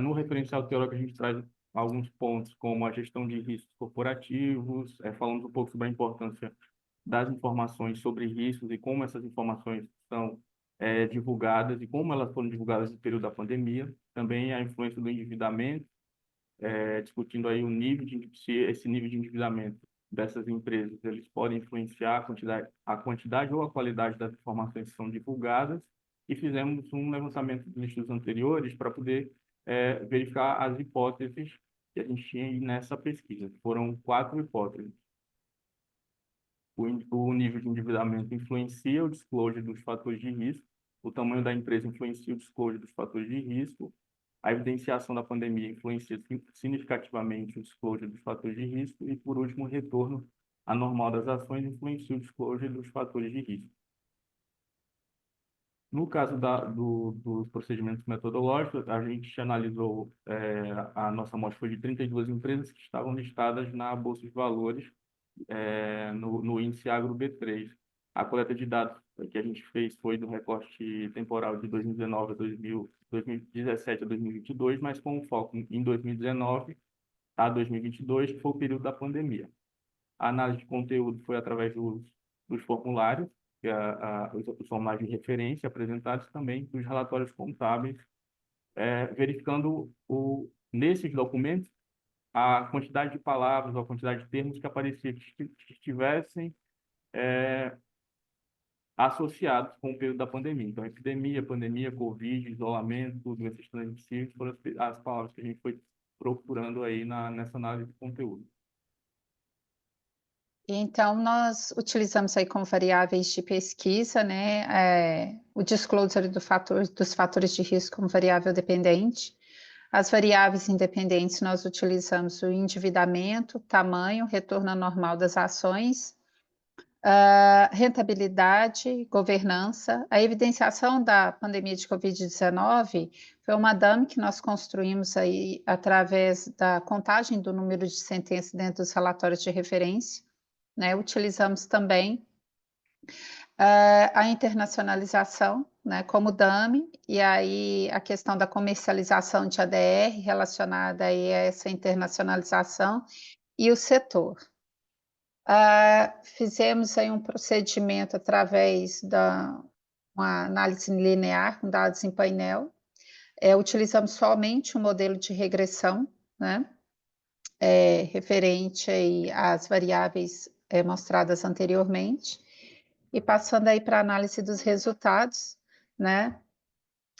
No referencial teórico, a gente traz alguns pontos, como a gestão de riscos corporativos, falamos um pouco sobre a importância das informações sobre riscos e como essas informações são divulgadas e como elas foram divulgadas no período da pandemia. Também a influência do endividamento, discutindo aí se esse nível de endividamento dessas empresas, eles podem influenciar a quantidade ou a qualidade das informações que são divulgadas, e fizemos um levantamento dos estudos anteriores para poder verificar as hipóteses que a gente tinha aí nessa pesquisa. Foram 4 hipóteses. O nível de endividamento influencia o disclosure dos fatores de risco, o tamanho da empresa influencia o disclosure dos fatores de risco, a evidenciação da pandemia influencia significativamente o disclosure dos fatores de risco e, por último, o retorno anormal das ações influencia o disclosure dos fatores de risco. No caso dos procedimentos metodológicos, a gente analisou, a nossa amostra foi de 32 empresas que estavam listadas na Bolsa de Valores, no índice Agro B3. A coleta de dados que a gente fez foi do recorte temporal de 2017 a 2022, mas com foco em 2019 a 2022, que foi o período da pandemia. A análise de conteúdo foi através dos formulários, os formulários de referência apresentados, também dos relatórios contábeis, verificando nesses documentos a quantidade de palavras ou a quantidade de termos que aparecia que estivessem associados com o período da pandemia. Então, epidemia, pandemia, Covid, isolamento, doenças transmissíveis, foram as palavras que a gente foi procurando aí nessa análise de conteúdo. Então, nós utilizamos aí como variáveis de pesquisa, né, o disclosure dos fatores de risco como variável dependente. As variáveis independentes, nós utilizamos o endividamento, tamanho, retorno anormal das ações, rentabilidade, governança. A evidenciação da pandemia de Covid-19 foi uma DAM que nós construímos aí através da contagem do número de sentenças dentro dos relatórios de referência, né? Utilizamos também a internacionalização, né, como DAM, e aí a questão da comercialização de ADR relacionada aí a essa internacionalização e o setor. Fizemos aí um procedimento através uma análise linear com dados em painel. Utilizamos somente um modelo de regressão, né, referente aí às variáveis mostradas anteriormente. E passando aí para a análise dos resultados, né,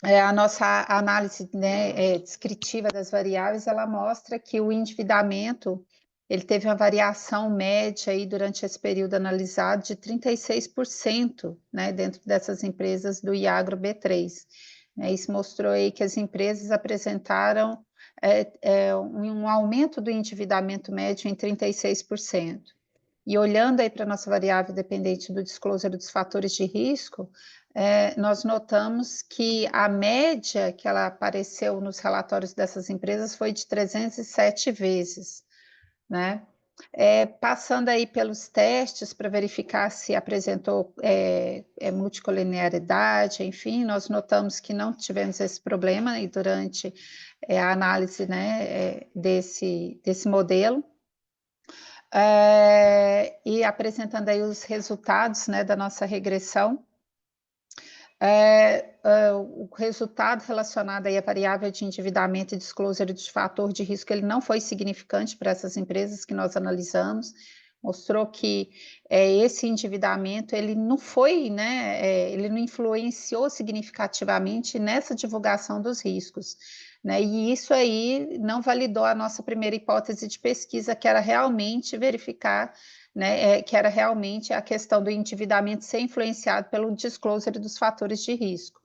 a nossa análise, né, descritiva das variáveis, ela mostra que o endividamento ele teve uma variação média aí durante esse período analisado de 36%, né, dentro dessas empresas do IAGRO B3. Isso mostrou aí que as empresas apresentaram um aumento do endividamento médio em 36%. E olhando aí para a nossa variável dependente do disclosure dos fatores de risco, nós notamos que a média que ela apareceu nos relatórios dessas empresas foi de 307 vezes, né? Passando aí pelos testes para verificar se apresentou multicolinearidade, enfim, nós notamos que não tivemos esse problema e durante a análise, né, desse modelo. E apresentando aí os resultados, né, da nossa regressão. O resultado relacionado aí à variável de endividamento e disclosure de fator de risco, ele não foi significante para essas empresas que nós analisamos, mostrou que esse endividamento, ele não foi, né, ele não influenciou significativamente nessa divulgação dos riscos, né, e isso aí não validou a nossa primeira hipótese de pesquisa, que era realmente verificar, né, que era realmente a questão do endividamento ser influenciado pelo disclosure dos fatores de risco,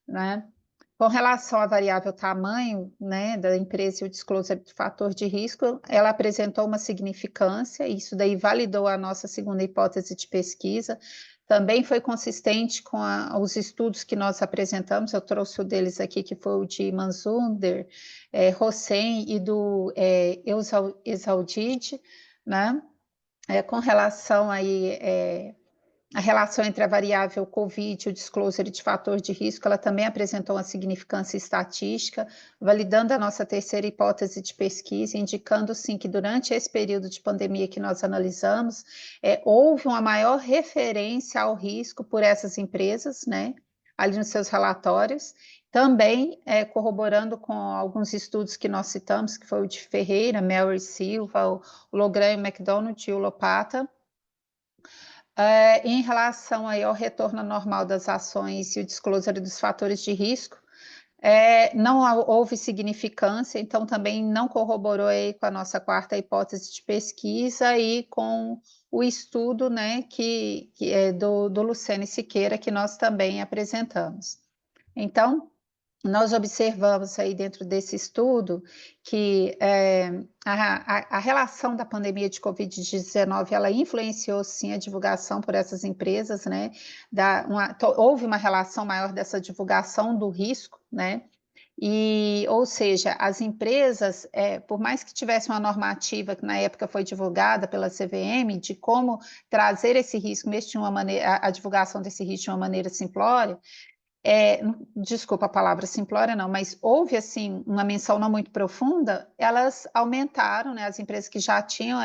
né. Com relação à variável tamanho, né, da empresa e o disclosure do fator de risco, ela apresentou uma significância, isso daí validou a nossa segunda hipótese de pesquisa, também foi consistente com os estudos que nós apresentamos, eu trouxe o deles aqui, que foi o de Manzunder, Hossein e do Exaudid, né, com relação aí a relação entre a variável COVID e o disclosure de fator de risco, ela também apresentou uma significância estatística, validando a nossa terceira hipótese de pesquisa, indicando sim que durante esse período de pandemia que nós analisamos, houve uma maior referência ao risco por essas empresas, né, ali nos seus relatórios, também corroborando com alguns estudos que nós citamos, que foi o de Ferreira, Mel e Silva, o Logran, McDonald e o Lopata. Em relação aí ao retorno normal das ações e o disclosure dos fatores de risco, não houve significância, então também não corroborou aí com a nossa quarta hipótese de pesquisa e com o estudo, né, que é do Lucene Siqueira, que nós também apresentamos. Então, nós observamos aí dentro desse estudo que a relação da pandemia de Covid-19, ela influenciou sim a divulgação por essas empresas, né? Houve uma relação maior dessa divulgação do risco, né? Ou seja, as empresas, por mais que tivesse uma normativa que na época foi divulgada pela CVM de como trazer esse risco, mesmo de uma maneira, a divulgação desse risco de uma maneira simplória, desculpa a palavra simplória não, mas houve assim uma menção não muito profunda, elas aumentaram, né, as empresas que já tinham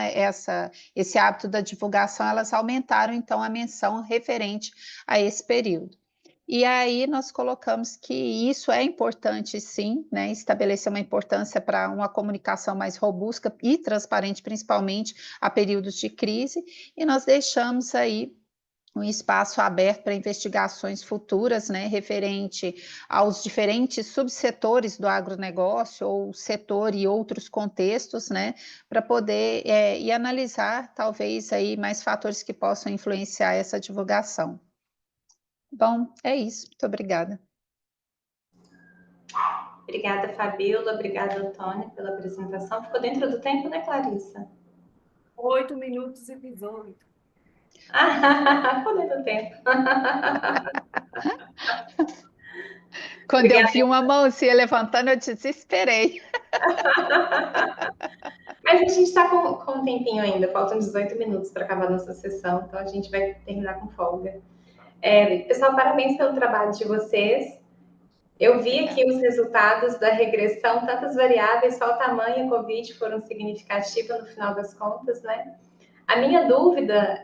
esse hábito da divulgação, elas aumentaram então a menção referente a esse período. E aí nós colocamos que isso é importante sim, né, estabelecer uma importância para uma comunicação mais robusta e transparente, principalmente a períodos de crise, e nós deixamos aí um espaço aberto para investigações futuras, né, referente aos diferentes subsetores do agronegócio, ou setor e outros contextos, né, para poder e analisar, talvez, aí mais fatores que possam influenciar essa divulgação. Bom, é isso. Muito obrigada. Obrigada, Fabíola. Obrigada, Antônia, pela apresentação. Ficou dentro do tempo, né, Clarissa? 8 minutos e 18. Ficou dentro do tempo. Quando Obrigada. eu vi uma mãozinha levantando, eu desesperei. Mas a gente está com um tempinho ainda, faltam 18 minutos para acabar a nossa sessão, então a gente vai terminar com folga. Pessoal, parabéns pelo trabalho de vocês. Eu vi aqui os resultados da regressão, tantas variáveis, só o tamanho e a Covid foram significativas no final das contas, né? A minha dúvida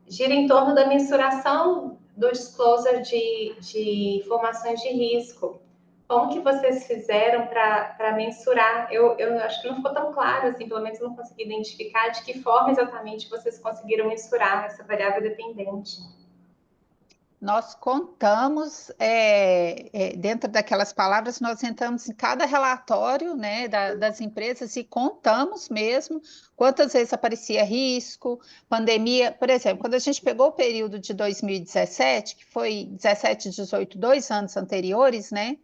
gira em torno da mensuração do disclosure de informações de risco. Como que vocês fizeram para mensurar? Eu acho que não ficou tão claro, assim, pelo menos eu não consegui identificar de que forma exatamente vocês conseguiram mensurar essa variável dependente. Nós contamos, dentro daquelas palavras, nós entramos em cada relatório, né, das empresas e contamos mesmo quantas vezes aparecia risco, pandemia. Por exemplo, quando a gente pegou o período de 2017, que foi 17, 18, 2 anos anteriores, né,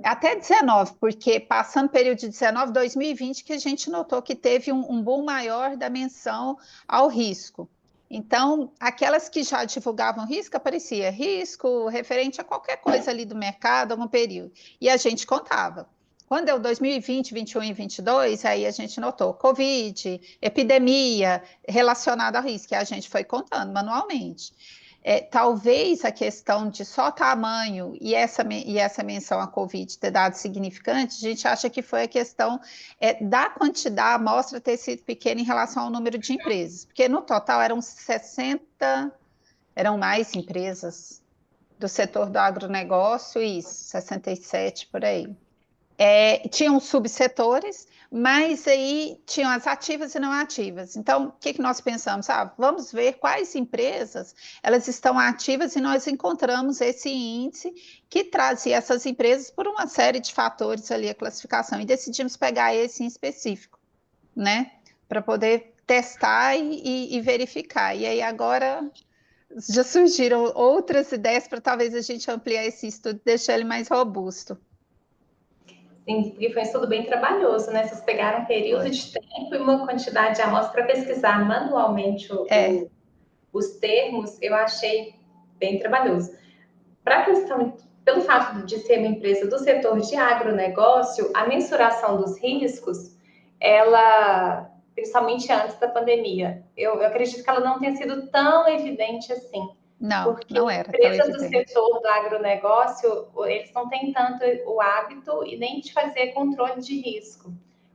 até 19, porque passando o período de 19, 2020, que a gente notou que teve um boom maior da menção ao risco. Então, aquelas que já divulgavam risco, aparecia risco referente a qualquer coisa ali do mercado, algum período. E a gente contava. Quando deu 2020, 21 e 22, aí a gente notou Covid, epidemia relacionada ao risco, e a gente foi contando manualmente. Talvez a questão de só tamanho e essa menção à Covid ter dado significante, a gente acha que foi a questão da quantidade, a amostra ter sido pequena em relação ao número de empresas, porque no total eram mais empresas do setor do agronegócio, isso, 67 por aí. Tinham subsetores, mas aí tinham as ativas e não ativas. Então, o que nós pensamos? Vamos ver quais empresas elas estão ativas, e nós encontramos esse índice que trazia essas empresas por uma série de fatores ali, a classificação, e decidimos pegar esse em específico, né? Para poder testar e verificar. E aí agora já surgiram outras ideias para talvez a gente ampliar esse estudo e deixar ele mais robusto. Sim, porque foi um estudo bem trabalhoso, né? Vocês pegaram um período de tempo e uma quantidade de amostras para pesquisar manualmente os termos, eu achei bem trabalhoso. Para a questão, pelo fato de ser uma empresa do setor de agronegócio, a mensuração dos riscos, ela, principalmente antes da pandemia, eu acredito que ela não tenha sido tão evidente assim. Não, porque não era tão empresas do evidente. setor do agronegócio, eles não têm tanto o hábito e nem de fazer controle de risco.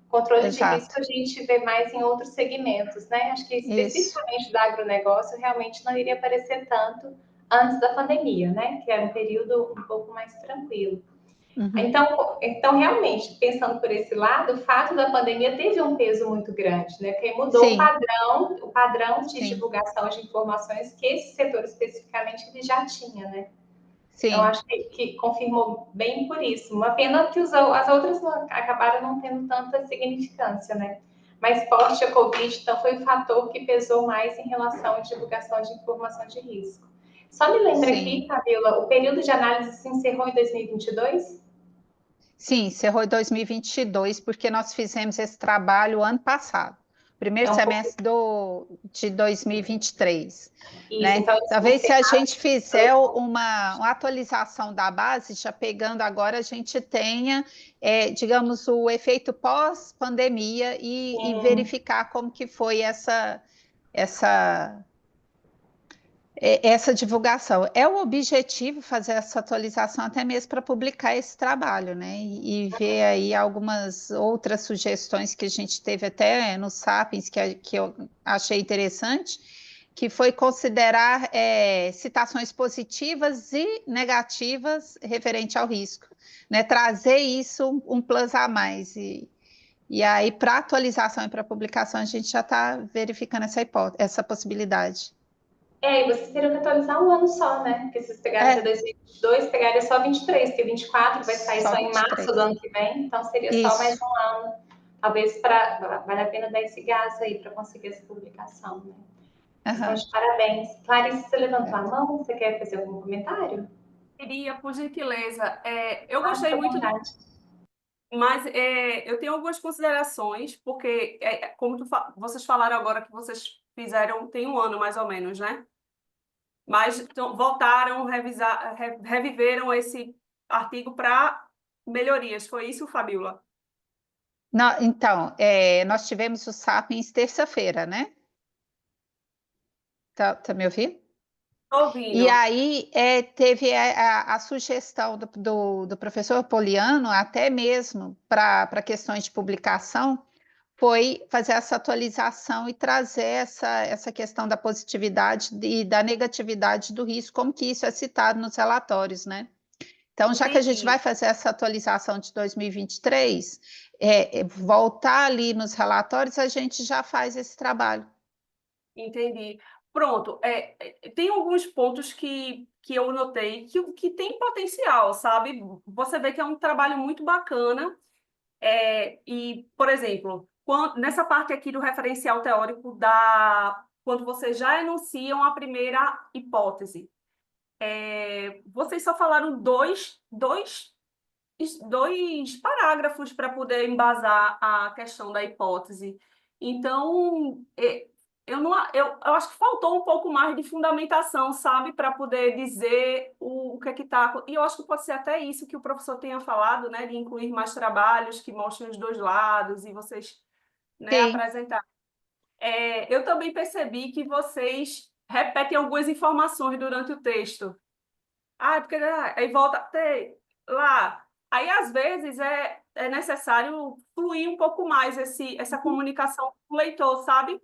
Controle de risco a gente vê mais em outros segmentos, né? Acho que especificamente do agronegócio realmente não iria aparecer tanto antes da pandemia, né? Que era um período um pouco mais tranquilo. Então, realmente, pensando por esse lado, o fato da pandemia teve um peso muito grande, né? Porque mudou o padrão de divulgação de informações que esse setor especificamente ele já tinha, né? Sim. Então, acho que confirmou bem por isso. Uma pena que as outras acabaram não tendo tanta significância, né? Mas forte a Covid, então, foi o fator que pesou mais em relação à divulgação de informação de risco. Só me lembra aqui, Fabíola, o período de análise se encerrou em 2022? Sim, encerrou em 2022, porque nós fizemos esse trabalho ano passado, primeiro É um pouco semestre de 2023, isso, né? então eles Talvez se a encerraram gente fizer uma atualização da base, já pegando agora, a gente tenha, digamos, o efeito pós-pandemia e verificar como que foi essa essa divulgação. É o objetivo fazer essa atualização até mesmo para publicar esse trabalho, né? E ver aí algumas outras sugestões que a gente teve até no Sapiens, que eu achei interessante, que foi considerar citações positivas e negativas referente ao risco, né? Trazer isso um plus a mais. E aí, para atualização e para publicação, a gente já está verificando essa possibilidade. E vocês teriam que atualizar um ano só, né? Porque se vocês pegaram até É, 2022, pegaria só 23, porque 24 vai sair só só em março 23. do ano que vem, então seria só mais Isso. um ano. Talvez vale a pena dar esse gás aí para conseguir essa publicação, né? Então, Aham. de parabéns. Clarice, você levantou a mão? Você quer fazer algum comentário? Queria, por gentileza, eu Ah, gostei fica à muito vontade. mas eu tenho algumas considerações, porque, como vocês falaram agora que vocês fizeram, tem um ano mais ou menos, né? Mas então, voltaram, reviveram esse artigo para melhorias. Foi isso, Fabiola? Então, nós tivemos o Sapiens terça-feira, né? Tá me ouvindo? Estou E ouvindo. aí teve a sugestão do professor Poliano, até mesmo para questões de publicação, foi fazer essa atualização e trazer essa questão da positividade e da negatividade do risco, como que isso é citado nos relatórios, né? Então, já que a gente vai Entendi. fazer essa atualização de 2023, voltar ali nos relatórios, a gente já faz esse trabalho. Entendi. Pronto. Tem alguns pontos que eu notei que tem potencial, sabe? Você vê que é um trabalho muito bacana. E, por exemplo, nessa parte aqui do referencial teórico, quando vocês já enunciam a primeira hipótese, vocês só falaram dois parágrafos para poder embasar a questão da hipótese. Então, eu acho que faltou um pouco mais de fundamentação, sabe, para poder dizer o que é que está. E eu acho que pode ser até isso que o professor tenha falado, né, de incluir mais trabalhos que mostrem os dois lados e vocês, né, Sim. apresentar. Eu também percebi que vocês repetem algumas informações durante o texto. Porque aí volta a ter lá. Aí, às vezes, é necessário fluir um pouco mais essa comunicação com o leitor, sabe?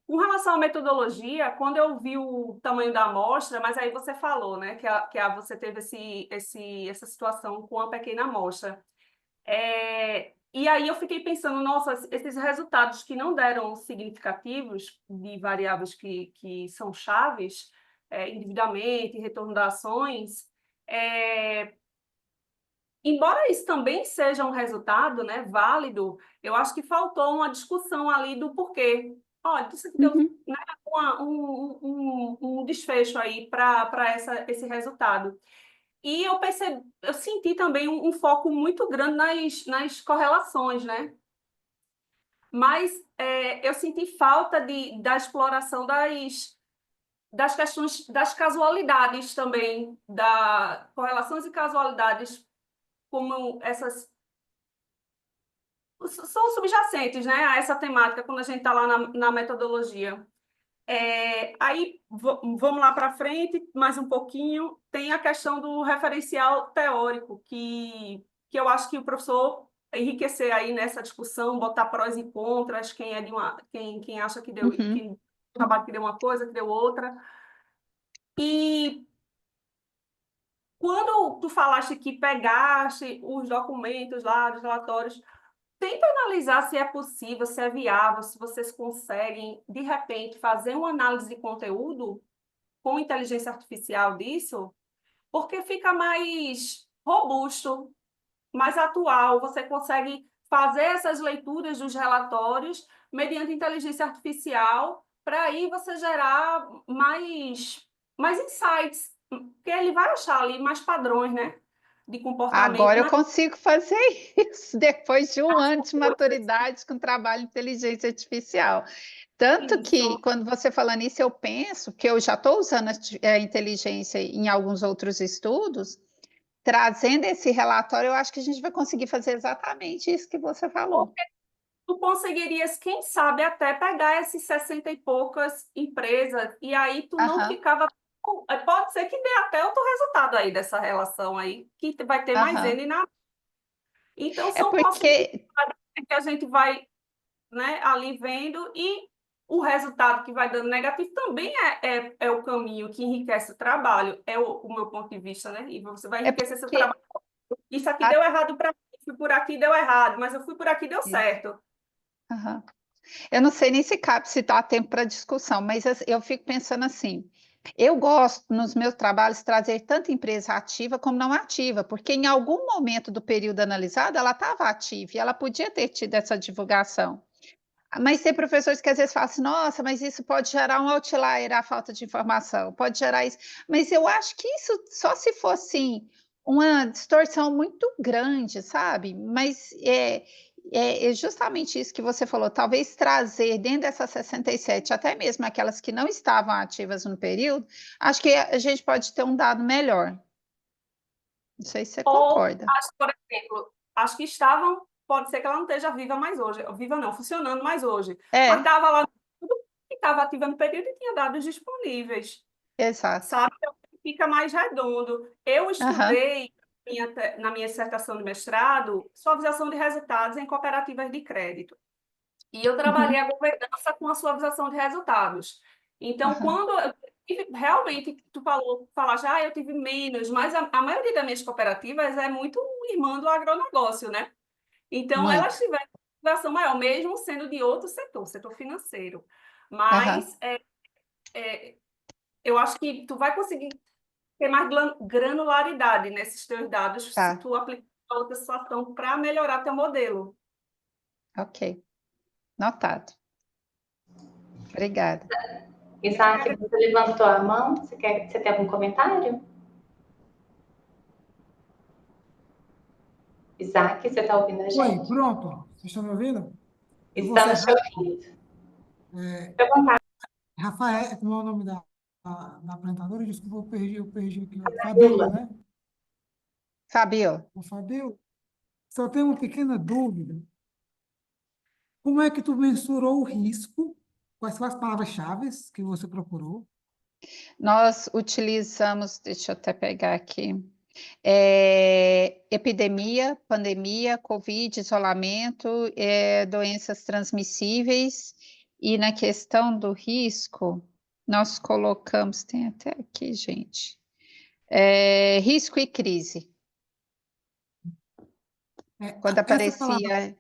Com relação à metodologia, quando eu vi o tamanho da amostra, mas aí você falou, né, você teve essa situação com a pequena amostra. E aí eu fiquei pensando, nossa, esses resultados que não deram significativos de variáveis que são chaves, endividamento, retorno das ações, embora isso também seja um resultado, né, válido, eu acho que faltou uma discussão ali do porquê. Olha, isso aqui deu, né, um desfecho aí para esse resultado. E eu senti também um foco muito grande nas correlações, né? Mas eu senti falta da exploração das questões das casualidades também, correlações e casualidades, como essas são subjacentes, né, a essa temática quando a gente está lá na metodologia. Aí, vamos lá para frente, mais um pouquinho, tem a questão do referencial teórico, que eu acho que o professor enriquecer aí nessa discussão, botar prós e contras, quem acha que deu, quem trabalha que deu uma coisa, que deu outra. E quando tu falaste que pegaste os documentos lá, dos relatórios, tenta analisar se é possível, se é viável, se vocês conseguem, de repente, fazer uma análise de conteúdo com inteligência artificial disso, porque fica mais robusto, mais atual, você consegue fazer essas leituras dos relatórios mediante inteligência artificial, para aí você gerar mais insights, porque ele vai achar ali mais padrões, né? de comportamento, Agora eu mas consigo fazer isso, depois de um ano de maturidade com trabalho em inteligência artificial. Tanto que, isso. quando você fala nisso, eu penso que eu já estou usando a inteligência em alguns outros estudos, trazendo esse relatório, eu acho que a gente vai conseguir fazer exatamente isso que você falou. Tu conseguirias, quem sabe, até pegar esses 60 e poucas empresas, e aí tu não Aham, ficava. Pode ser que dê até outro resultado aí dessa relação aí, que vai ter mais aham. N na. Então, É são possibilidades porque, que a gente vai, né, ali vendo, e o resultado que vai dando negativo também é o caminho que enriquece o trabalho, é o meu ponto de vista, né? E você vai é enriquecer seu porque, trabalho. Isso aqui a- deu errado para mim, fui por aqui, deu errado, mas eu fui por aqui, deu isso, certo. aham. Eu não sei nem se cabe se dá tempo para discussão, mas eu fico pensando assim. Eu gosto, nos meus trabalhos, trazer tanto empresa ativa como não ativa, porque em algum momento do período analisado ela estava ativa e ela podia ter tido essa divulgação. Mas tem professores que às vezes falam assim, nossa, mas isso pode gerar um outlier, a falta de informação, pode gerar isso. Mas eu acho que isso só se fosse assim, uma distorção muito grande, sabe? Mas é justamente isso que você falou, talvez trazer dentro dessas 67, até mesmo aquelas que não estavam ativas no período, acho que a gente pode ter um dado melhor. Não sei se você Ou, concorda. por exemplo, acho que estavam, pode ser que ela não esteja viva mais hoje, viva não, funcionando mais hoje, mas É, estava lá tudo que estava ativa no período e tinha dados disponíveis, exato. sabe? Então, fica mais redondo. Eu Aham, estudei na minha dissertação de mestrado suavização de resultados em cooperativas de crédito. E eu trabalhei uhum, a governança com a suavização de resultados. Então, aham, quando realmente tu falaste, eu tive menos, mas a maioria das minhas cooperativas é muito irmã do agronegócio, né? Então, elas Muito. tiveram uma suavização maior, mesmo sendo de outro setor financeiro. aham, Mas eu acho que tu vai conseguir ter mais granularidade nesses teus dados se tá, tu aplicar outra situação para melhorar teu modelo. ok. Notado. Obrigada. Isaac, você levantou a mão? Você tem algum comentário? Isaac, você está ouvindo a Oi, gente? pronto. Vocês estão me ouvindo? Eu vou ser Estamos te rápido. ouvindo. É, Fique à vontade, Rafael, como é o nome da apresentadora? Desculpa, eu perdi aqui. Lula. Fabiola, né? Fabio, O Fabiola, só tenho uma pequena dúvida. Como é que tu mensurou o risco? Quais são as palavras-chave que você procurou? nós utilizamos, deixa eu até pegar aqui, epidemia, pandemia, Covid, isolamento, doenças transmissíveis, e na questão do risco, nós colocamos, tem até aqui, gente, risco e crise. Quando Essa palavra aparecia,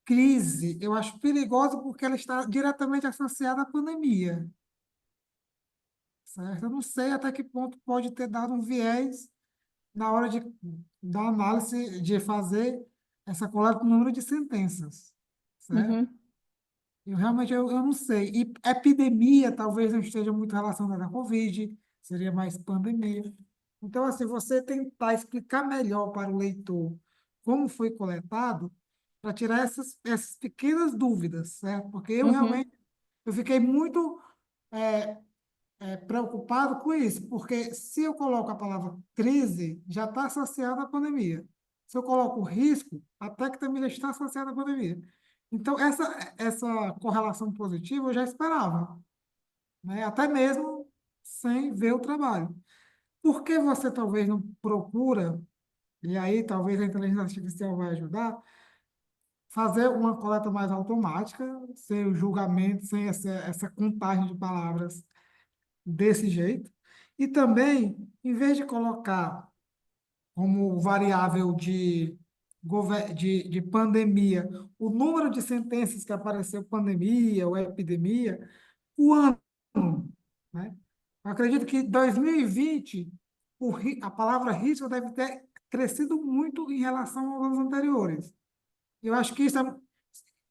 crise, eu acho perigosa porque ela está diretamente associada à pandemia, certo? Eu não sei até que ponto pode ter dado um viés na hora da análise, de fazer essa coleta do número de sentenças, certo? uhum, Eu não sei. E epidemia talvez não esteja muito relacionada à Covid, seria mais pandemia. Então, assim, você tentar explicar melhor para o leitor como foi coletado, para tirar essas pequenas dúvidas, certo? Porque eu uhum, realmente eu fiquei muito preocupado com isso, porque se eu coloco a palavra crise, já está associada à pandemia. Se eu coloco risco, até que também já está associada à pandemia. Então, essa correlação positiva eu já esperava, né? Até mesmo sem ver o trabalho. Por que você talvez não procura, e aí talvez a inteligência artificial vai ajudar, fazer uma coleta mais automática, sem o julgamento, sem essa contagem de palavras desse jeito. E também, em vez de colocar como variável de pandemia o número de sentenças que apareceu pandemia ou epidemia, o ano, né? Eu acredito que 2020, a palavra risco deve ter crescido muito em relação aos anos anteriores. Eu acho que isso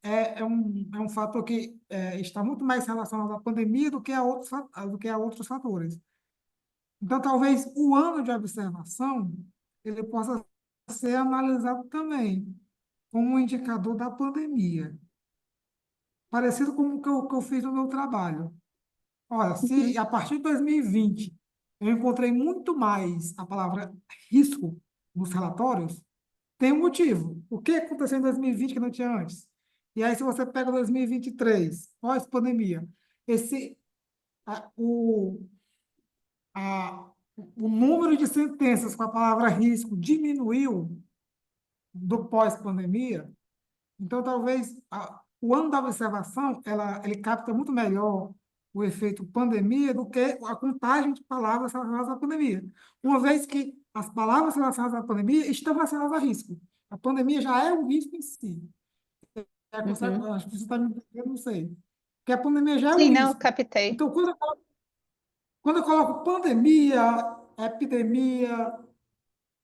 é um fator que está muito mais relacionado à pandemia do que a outros fatores. Então, talvez o ano de observação ele possa ser analisado também como um indicador da pandemia, parecido com o que eu fiz no meu trabalho. Olha, se a partir de 2020 eu encontrei muito mais a palavra risco nos relatórios, tem um motivo. O que aconteceu em 2020 que não tinha antes? E aí, se você pega 2023, pós-pandemia, esse, a, o, o número de sentenças com a palavra risco diminuiu do pós-pandemia. Então, talvez o ano da observação ele capta muito melhor o efeito pandemia do que a contagem de palavras relacionadas à pandemia. Uma vez que as palavras relacionadas à pandemia estão relacionadas a risco. A pandemia já é um risco em si. Acho que você está me entendendo, não sei. Porque a pandemia já é um Sim, não, risco. captei. Então, quando eu coloco pandemia, epidemia,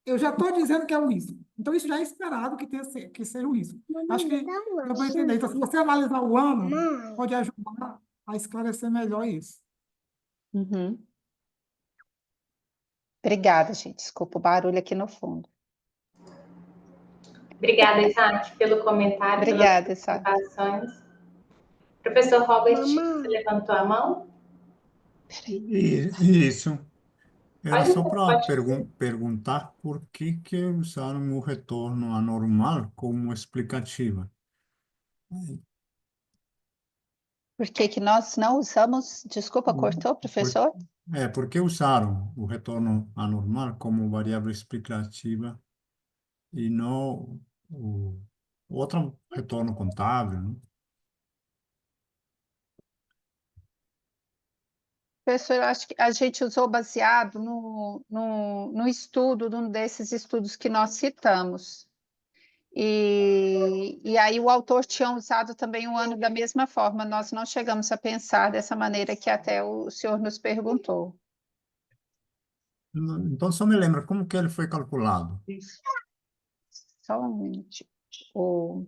eu já estou dizendo que é um risco. Então, isso já é esperado que seja um risco. Acho que eu vou entender. Então, se você analisar o ano, pode ajudar a esclarecer melhor isso. Uhum. Obrigada, gente. Desculpa o barulho aqui no fundo. Obrigada, Isaac, pelo comentário, Obrigada, pelas Isaac. participações. Professor Robert, você levantou a mão? Isso. Era Pode, só para pode. perguntar por que usaram o retorno anormal como explicativa. Por que que nós não usamos... Desculpa, cortou, Por, professor? por que usaram o retorno anormal como variável explicativa e não o outro retorno contábil, né? Professor, eu acho que a gente usou baseado no estudo, num desses estudos que nós citamos. E aí o autor tinha usado também um ano da mesma forma. Nós não chegamos a pensar dessa maneira que até o senhor nos perguntou. Então, só me lembra como que ele foi calculado. Só um minuto. O...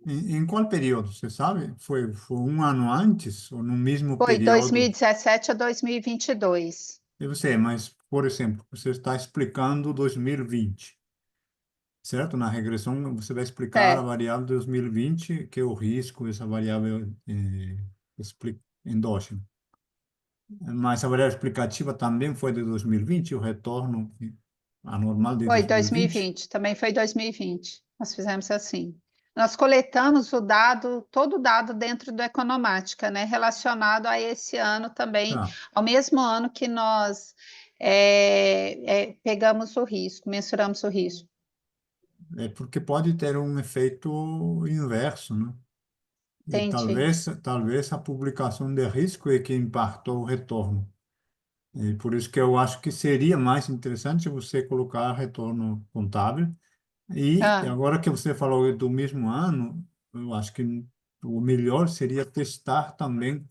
Em qual período, você sabe? Foi um ano antes ou no mesmo Foi período? 2017 a 2022. Eu sei, mas, por exemplo, você está explicando 2020, certo? Na regressão, você vai explicar a Certo. variável 2020, que é o risco, essa variável endógena. Mas a variável explicativa também foi de 2020, o retorno anormal de Foi 2020? 2020, também foi 2020. Nós fizemos assim. Nós coletamos o dado, todo o dado dentro do Economática, né, relacionado a esse ano também, Tá. ao mesmo ano que nós pegamos o risco, mensuramos o risco. É porque pode ter um efeito inverso, né? E Entendi. talvez a publicação de risco é que impactou o retorno. E por isso que eu acho que seria mais interessante você colocar retorno contábil. E Ah, agora que você falou do mesmo ano, eu acho que o melhor seria testar também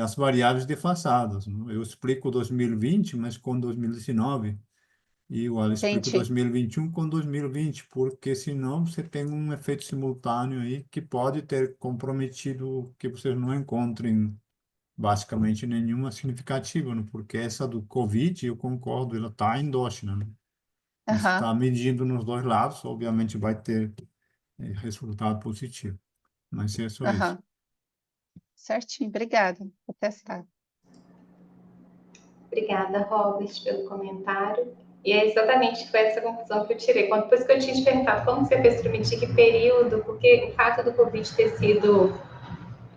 as variáveis defasadas, né? Eu explico 2020, mas com 2019. E eu explico entendi. 2021 com 2020, porque senão você tem um efeito simultâneo aí que pode ter comprometido que vocês não encontrem basicamente nenhuma significativa, né? Porque essa do Covid, eu concordo, ela está endógena, né? Mas Aham, está medindo nos dois lados, obviamente vai ter resultado positivo. Mas é só isso. aham. Certinho, obrigada. Vou testar. Obrigada, Robert, pelo comentário. E é exatamente foi essa conclusão que eu tirei. Depois que eu tinha te perguntado como você fez para medir que período, porque o fato do Covid ter sido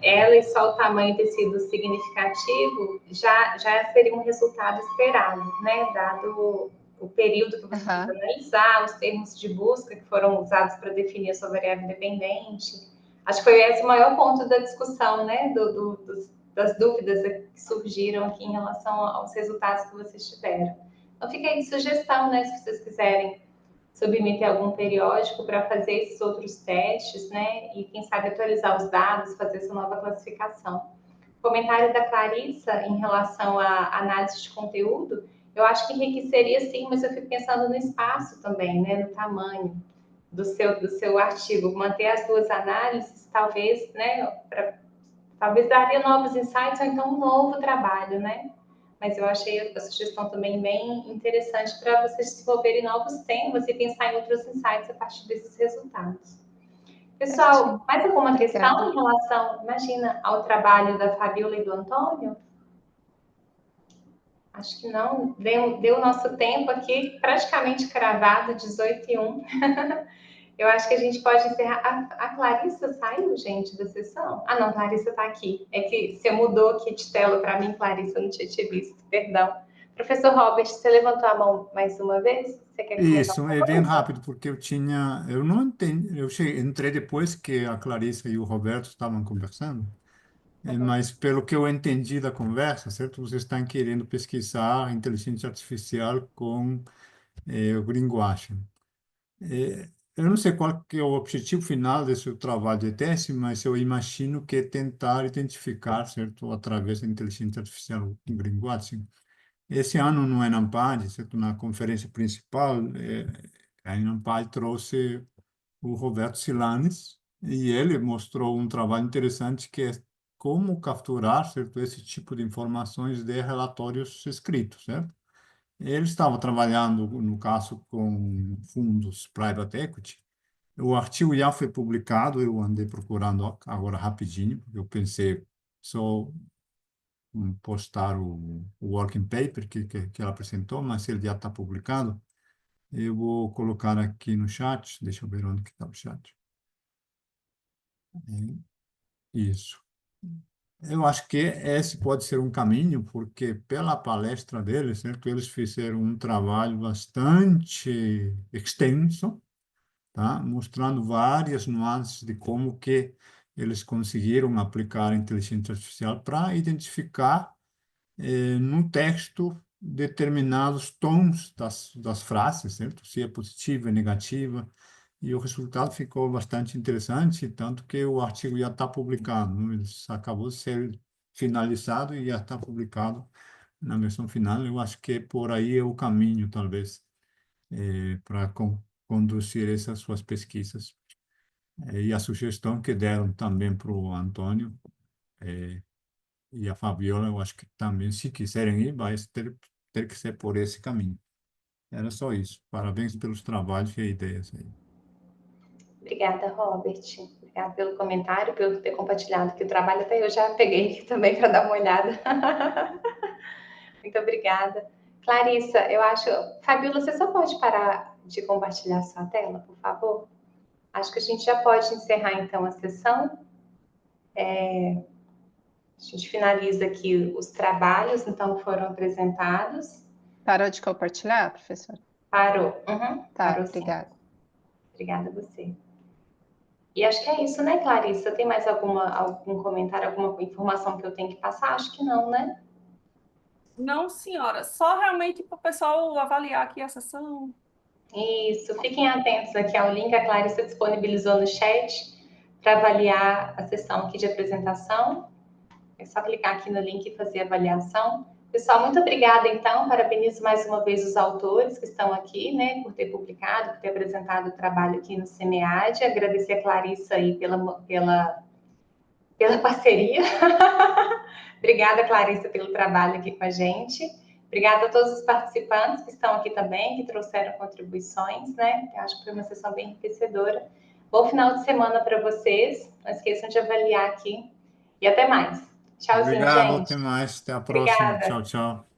ela e só o tamanho ter sido significativo, já seria um resultado esperado, né? Dado o período que você quis Aham, analisar, os termos de busca que foram usados para definir a sua variável independente. Acho que foi esse o maior ponto da discussão, né? Das dúvidas que surgiram aqui em relação aos resultados que vocês tiveram. Então, fica aí sugestão, né? Se vocês quiserem submeter algum periódico para fazer esses outros testes, né? E quem sabe atualizar os dados, fazer essa nova classificação. Comentário da Clarissa em relação à análise de conteúdo, eu acho que enriqueceria sim, mas eu fico pensando no espaço também, né? No tamanho do seu artigo. Manter as duas análises, talvez, né? Talvez daria novos insights ou então um novo trabalho, né? mas eu achei a sugestão também bem interessante para vocês desenvolverem novos temas e pensar em outros insights a partir desses resultados. Pessoal, mais alguma questão em relação, imagina, ao trabalho da Fabiola e do Antônio? Acho que não. Deu o nosso tempo aqui praticamente cravado, 18h01. Eu acho que a gente pode encerrar. A Clarissa saiu, gente, da sessão? Ah, não, Clarissa está aqui. É que você mudou aqui de tela para mim, Clarissa, eu não tinha te visto, perdão. Professor Robert, você levantou a mão mais uma vez? Você quer comentar Isso, alguma é bem coisa? rápido, porque eu não entendi, entrei depois que a Clarissa e o Roberto estavam conversando, mas pelo que eu entendi da conversa, certo? Vocês estão querendo pesquisar inteligência artificial com o greenwashing. Eu não sei qual que é o objetivo final desse trabalho de teste, mas eu imagino que é tentar identificar, certo, através da inteligência artificial o greenwashing. Esse ano no Enampad, certo, na conferência principal, a Enampad trouxe o Roberto Silanes e ele mostrou um trabalho interessante que é como capturar, certo, esse tipo de informações de relatórios escritos, certo? Ele estava trabalhando, no caso, com fundos private equity. O artigo já foi publicado, eu andei procurando agora rapidinho, porque eu pensei só postar o working paper que ela apresentou, mas ele já está publicado. Eu vou colocar aqui no chat, deixa eu ver onde que está o chat. Isso. Eu acho que esse pode ser um caminho, porque pela palestra deles, certo? Eles fizeram um trabalho bastante extenso, tá? Mostrando várias nuances de como que eles conseguiram aplicar a inteligência artificial para identificar no texto determinados tons das frases, certo? Se é positiva, negativa, e o resultado ficou bastante interessante, tanto que o artigo já está publicado, não? Ele acabou de ser finalizado e já está publicado na versão final. Eu acho que por aí é o caminho, talvez, para conduzir essas suas pesquisas. E a sugestão que deram também para o Antônio e a Fabiola, eu acho que também, se quiserem ir, vai ter que ser por esse caminho. Era só isso. Parabéns pelos trabalhos e ideias aí. Obrigada, Robert. Obrigada pelo comentário, pelo ter compartilhado aqui o trabalho. Até eu já peguei aqui também para dar uma olhada. Muito obrigada. Clarissa, eu acho... Fabiola, você só pode parar de compartilhar sua tela, por favor? Acho que a gente já pode encerrar, então, a sessão. A gente finaliza aqui os trabalhos, então, foram apresentados. Parou de compartilhar, professora? Parou. Uhum. Tá, Parou, obrigada. sim. Obrigada a você. E acho que é isso, né, Clarissa? Tem mais algum comentário, alguma informação que eu tenho que passar? Acho que não, né? Não, senhora. Só realmente para o pessoal avaliar aqui a sessão. Isso. Fiquem atentos aqui ao link. A Clarissa disponibilizou no chat para avaliar a sessão aqui de apresentação. É só clicar aqui no link e fazer a avaliação. Pessoal, muito obrigada, então. Parabenizo mais uma vez os autores que estão aqui, né, por ter publicado, por ter apresentado o trabalho aqui no SEMEAD. Agradecer a Clarissa aí pela parceria. Obrigada, Clarissa, pelo trabalho aqui com a gente. Obrigada a todos os participantes que estão aqui também, que trouxeram contribuições, né? Eu acho que foi uma sessão bem enriquecedora. Bom final de semana para vocês. Não esqueçam de avaliar aqui. E até mais. Tchauzinho, Obrigado, gente. até mais, até a próxima. Obrigada. Tchau, tchau.